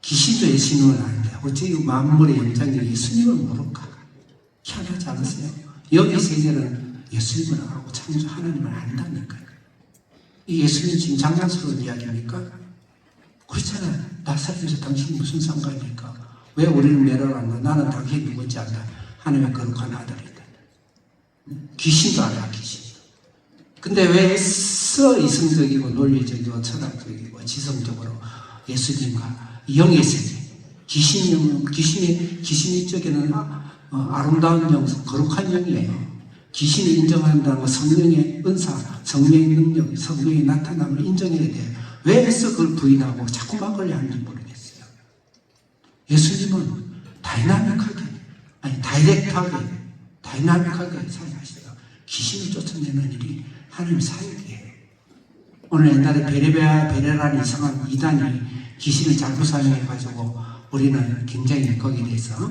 귀신도 예수님을 아는데 어째 이 만물의 영장이 예수님을 모를까? 희한하지 않으세요? 영의 세계는 예수님을 알고 창조 하나님을 안다니까요. 이 예수님 지금 장난스러운 이야기입니까? 그렇잖아요. 나사렛에서 당신이 무슨 상관입니까? 왜 우리를 멸하는가? 나는 당신이 누군지 안다. 하나님의 거룩한 아들이다. 귀신도 알아, 귀신. 근데 왜 애써 이성적이고 논리적이고 철학적이고 지성적으로 예수님과 영의 세계, 귀신의 쪽에는 아름다운 영, 거룩한 영이에요. 귀신이 인정한다는 건 성령의 은사, 성령의 능력, 성령의 나타남을 인정해야 돼요. 왜 애써 그걸 부인하고 자꾸 막으려 하는지 모르겠어요. 예수님은 다이나믹하게 사용하시다. 귀신을 쫓아내는 일이 하나님의 사역이에요. 오늘 옛날에 베레라는 이상한 이단이 귀신을 잘못 사용해가지고 우리는 굉장히 거기에 대해서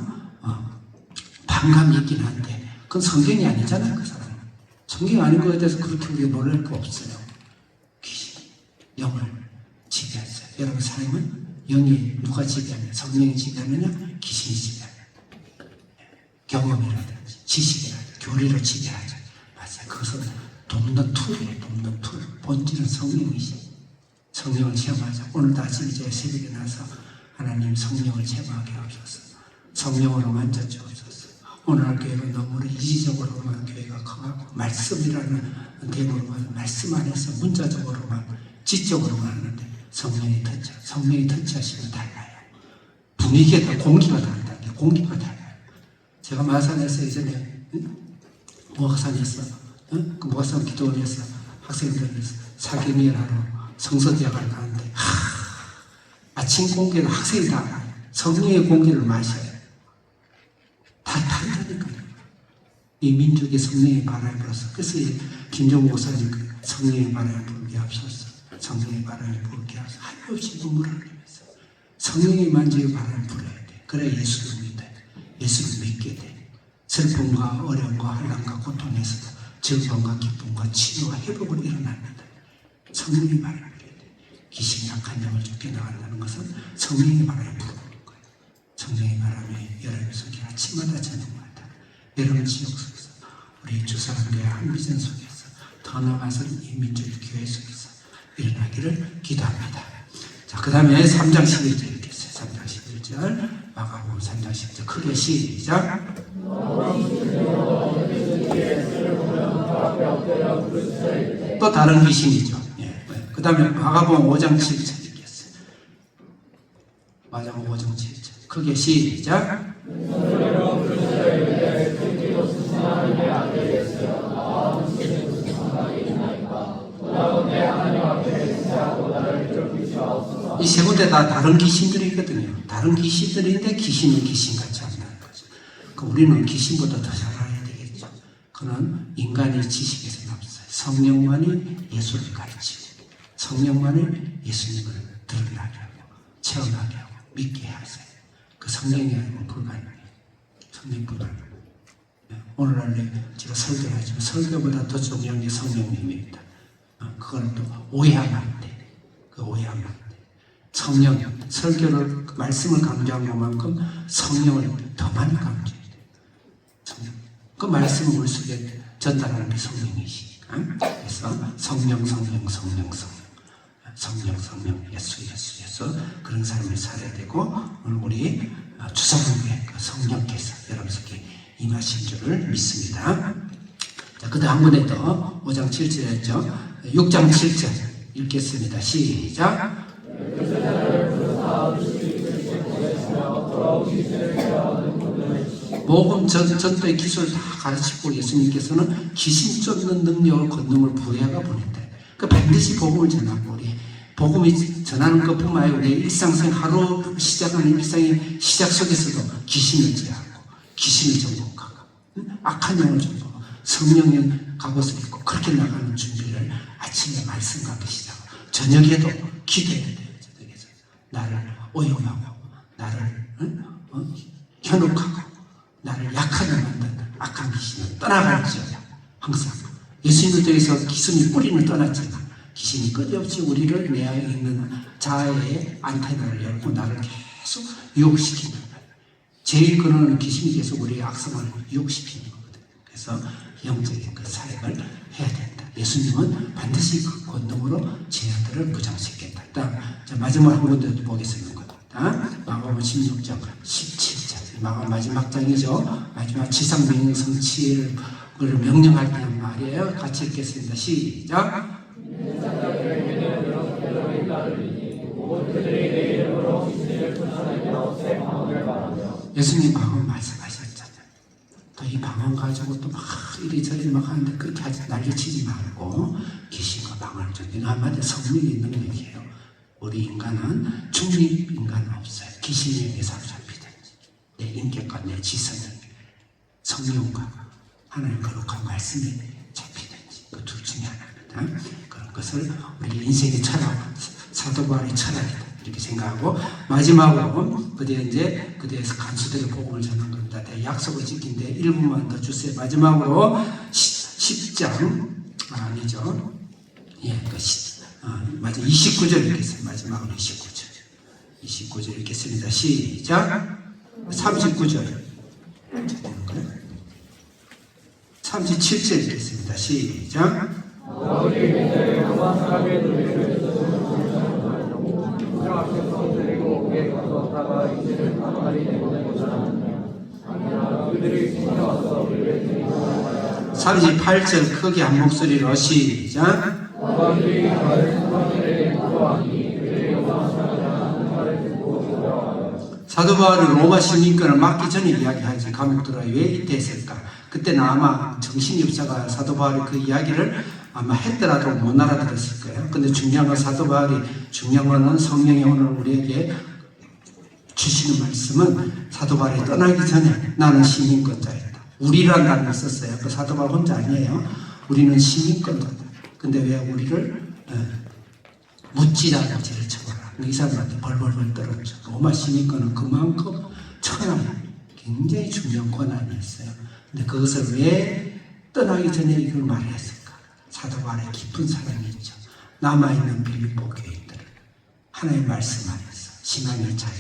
반감이 있긴 한데 그건 성경이 아니잖아요. 그 사람은. 성경이 아닌 거에 대해서 그렇게 우리가 놀랄 거 없어요. 귀신이 영을 지배했어요. 여러분 삶은 영이 누가 지배하냐? 성령이 지배하느냐? 귀신이 지배하느냐? 경험이라든지 지식이라든지 교리로 지배하죠. 맞아요. 그것은 돕는 툴이에요. 돕는 툴. 본질은 성령이시. 성령을 체험하자. 오늘 다시 이제 새벽에 나서 하나님 성령을 체험하게 하옵소서. 성령으로 만져주옵소서. 오늘 교회가 너무 이지적으로만 교회가 커가고 말씀이라는 대부분 말씀 안에서 문자적으로만 지적으로만 하는데 성령이 터치하시면 달라요. 분위기가 공기가 다르다. 공기가 달라요. 제가 마산에서 예전에 모가산에서 그 모가산 기도원에서 학생들 사경이라로 성서대학을 가는데 아침 공기는 학생이 다 알아요. 성령의 공기를 마셔요. 다 다르다니까요. 이 민족의 성령의 바람이 불어서 그래서 김정우 목사님 성령의 바람이 불게 하소서. 성령의 바람이 불게 하소서. 한없이 눈물을 흘리면서 성령의 만지의 바람이 불어야 돼. 그래야 예수를 믿어야 돼. 예수를 믿게 돼. 슬픔과 어려움과 환난과 고통에서도 즐거움과 기쁨과 치료와 회복을 일어납니다. 성령의 바람이 불어야 돼. 귀신이 약한 영을 쫓겨나간다는 것은 성령의 바람이 부르는 거예요. 성령의 바람이 여러분 속에 아침마다 저녁마다 여러분 지역 속에서 우리 주사람교회 한비전 속에서 더 나아가서 이 민족 교회 속에서 일어나기를 기도합니다. 자, 그 다음에 3장 11절 읽겠어요. 3장 11절 크게 시작. 또 다른 귀신이죠. 예. 그 다음에 마가복음 5장 7절 읽겠어요. 마가복음 5장 7절 크게 시작. 이 세 군데 다 다른 귀신들이거든요. 다른 귀신들인데 귀신은 귀신같이 한다는 거죠. 우리는 귀신보다 더 잘 알아야 되겠죠. 그는 인간의 지식에서 앞서요. 성령만이 예수를 가르치고 성령만이 예수님을 드러나게 하고 체험하게 하고 믿게 하세요. 그 성령이 아니면 불가능해요. 성령 불가능해요. 오늘날 제가 설교를 하지만 설교보다 더 중요한 게 성령님입니다. 그걸 또 오해하면 안 돼. 그 오해하면 안 돼. 성령, 설교를, 말씀을 강조한 것만큼 성령을 더 많이 강조해야 돼. 성령. 그 말씀을 우리 속에 전달하는 게 성령이시니까. 그래서 성령, 성령, 성령, 성령. 성령, 성령, 예수, 예수, 예수. 그런 삶을 살아야 되고, 오늘 우리 주사분교회 그 성령께서 여러분께 임하신 줄을 믿습니다. 자, 그 다음 문에도 5장 7절 했죠. 6장 7절 읽겠습니다. 시작. 복음 전도의 기술을 다 가르치고 예수님께서는 귀신 쫓는 능력을 권능을 부여가 보냈다. 그 반드시 복음을 전하고 우리 복음이 전하는 것뿐만 아니라 우리 일상생 하루 시작하는 일상의 시작 속에서도 귀신을 제하고 귀신을 정복하고 악한 영을 정복하고 성령의 갑옷을 입고 그렇게 나가는 준비를 아침에 말씀 가기 시작하고 저녁에도 기도해야 돼요. 저녁에서 나를 오용하고 나를 현혹하고 나를 약하게 만든 악한 귀신을 떠나갈지어다. 항상 예수님을 통해서 귀신이 뿌리를 떠났지만 귀신이 끝없이 우리를 내 안에 있는 자아의 안테나를 열고 나를 계속 유혹시키는 거예요. 제일 근원은 귀신이 계속 우리의 악성을 유혹시키는 거거든요. 그래서 영적인 그 사역을 해야 된다. 예수님은 반드시 그 권능으로 죄악들을 무장시켰다. 자, 마지막 한 군데 보겠습니다. 마가복음 16장 17절 마지막 장이죠. 마지막 지상 명령 성취를 명령할 때 한 말이에요. 같이 읽겠습니다. 시작. 예수님 방언 말씀하셨잖아요. 또 이 방언 가지고 또 막 이리저리 막 하는데 그렇게 난리치지 말고 귀신과 방언을 전하는 한마디로 성령의 능력이에요. 우리 인간은 중립 인간은 없어요. 귀신에 의해 사로잡히든지 내 인격과 내 지성을 성령과 하나님 거룩한 말씀에 잡히든지 그 둘 중에 하나입니다. 그런 것을 우리 인생의 철학, 사도 바울의 철학이다 이렇게 생각하고 마지막으로 그대에서 간수들의 복음을 전한 겁니다. 약속을 지킨데 1분만 더 주세요. 마지막으로 10장 아니죠. 예, 맞아 29절 읽겠습니다. 마지막으로 29절 읽겠습니다. 시작. 39절 37절 읽겠습니다. 시작. 삼십 38절 크게 한 목소리로 시작. 사도 바울은 로마 시민권을 맡기 전에 이야기하지 감옥 들어와 왜 이때 했을까? 그때는 아마 정신이 없어가 사도 바울이 그 이야기를 아마 했더라도 못 알아들었을 거예요. 근데 중요한 건 사도 바울이 중요한 거는 성령이 오늘 우리에게 주시는 말씀은 사도 바울이 떠나기 전에 나는 시민권자였다. 우리란 단어를 썼어요. 그 사도 바울 혼자 아니에요. 우리는 시민권자다. 근데 왜 우리를 묻지라고 죄를 쳐봐라. 이 사람한테 벌벌벌 떨었죠. 로마 시민권은 그만큼 천한 굉장히 중요한 권한이 있어요. 근데 그것을 왜 떠나기 전에 이걸 말했을까? 사도 바울의 깊은 사랑이 있죠. 남아있는 빌립보 교인들을 하나님의 말씀 안에서 신앙의 자유,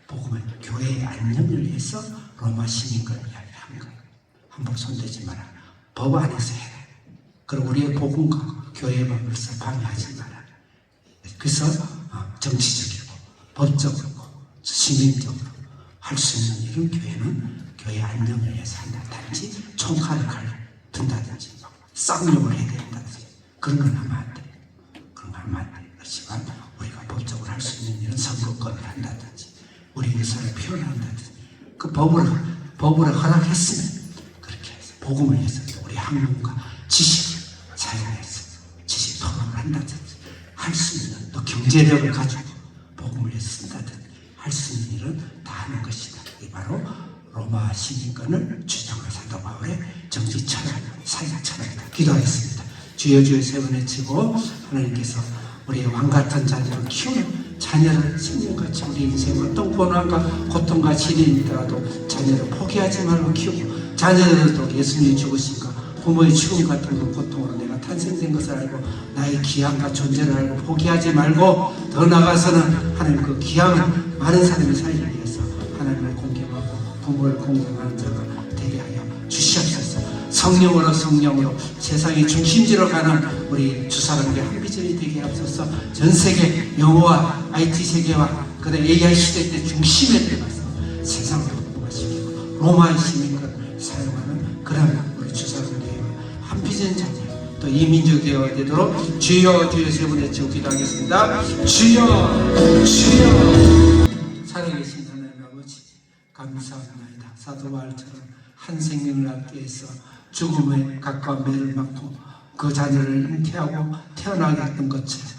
복음을 교회의 안녕을 위해서 로마 시민권을 이야기한 거예요. 한번 손대지 마라. 법 안에서 해라. 그리고 우리의 복음과 교회의 법을서 방해하지 마라. 그래서 정치적이고 법적이고 시민적으로 할 수 있는 일은 교회는 교회 안녕을 위해서 한다. 단지 총칼을 든다든지 쌍욕을 해야 된다든지 그런 건 하면 안 돼. 그런 거 하면 안 돼. 그렇지만 우리가 법적으로 할 수 있는 일은 선거권을 한다든지 우리 의사를 표현한다든지 그 법으로 허락했으면 그렇게 해서 복음을 위해서 우리 학문과 지식을 사용해서 지식 토론을 한다든지 할 수 있는 또 경제력을 가지고 복음을 위해서 쓴다든지 할 수 있는 일은 다 하는 것이다. 이게 바로 로마 시민권을 주장한 사도 바울의 정치 철학, 사회적 철학이다. 기도하겠습니다. 주여 주여 세 번 외치고 하나님께서 우리의 왕같은 자녀를 키우는 자녀를 생명같이 우리 인생 어떤 고난과 고통과 시련이 있더라도 자녀를 포기하지 말고 키우고 자녀들도 예수님이 죽으신가 부모의 죽음 같은 그 고통으로 내가 탄생된 것을 알고 나의 귀함과 존재를 알고 포기하지 말고 더 나아가서는 하나님 그 귀함을 많은 사람이 살기 위해서 하나님을 공경하고 부모를 공경하는 자가 되게 하여 주시옵소서. 성령으로 세상의 중심지로 가는 우리 주사람들의 한비전이 되게 하옵소서. 전 세계 영어와 IT 세계와 그다음 AI 시대 때 중심에 들어가서 세상을 공부하시고 로마의 시민권을 사용하는 그런 우리 주사람들의 한비전 자녀 또 이민족 되어야 되도록 주여 주여 세 번 외치고 기도하겠습니다. 주여 주여. 살아계신 하나님 아버지 감사합니다. 사도 바울처럼 한 생명을 낳기 위해서 죽음에 가까운 매를 맞고 그 자녀를 잉태하고 태어나게 했던 것처럼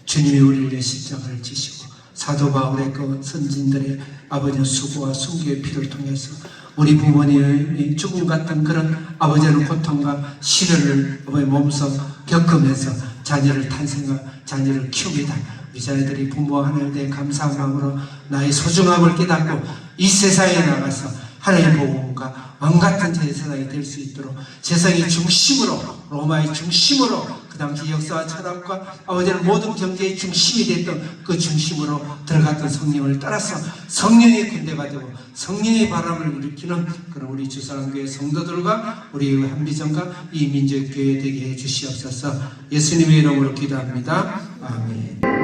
주님이 우리를 위해 십자가를 지시고 사도 바울의 그 선진들의 아버지의 수고와 순교의 피를 통해서 우리 부모님의 죽음 같은 그런 아버지의 고통과 시련을 아버지 몸소 겪으면서 자녀를 자녀를 키웁니다. 우리 자녀들이 부모 하나님에 대해 감사한 마음으로 나의 소중함을 깨닫고 이 세상에 나가서 하나님의 복음과 왕같은 세상이 될 수 있도록 세상의 중심으로 로마의 중심으로 그 당시 역사와 철학과 아버지는 모든 경제의 중심이 됐던 그 중심으로 들어갔던 성령을 따라서 성령의 군대가 되고 성령의 바람을 일으키는 그런 우리 주사랑교회 성도들과 우리 한비전과 이 민족교회 되게 해 주시옵소서. 예수님의 이름으로 기도합니다. 아멘.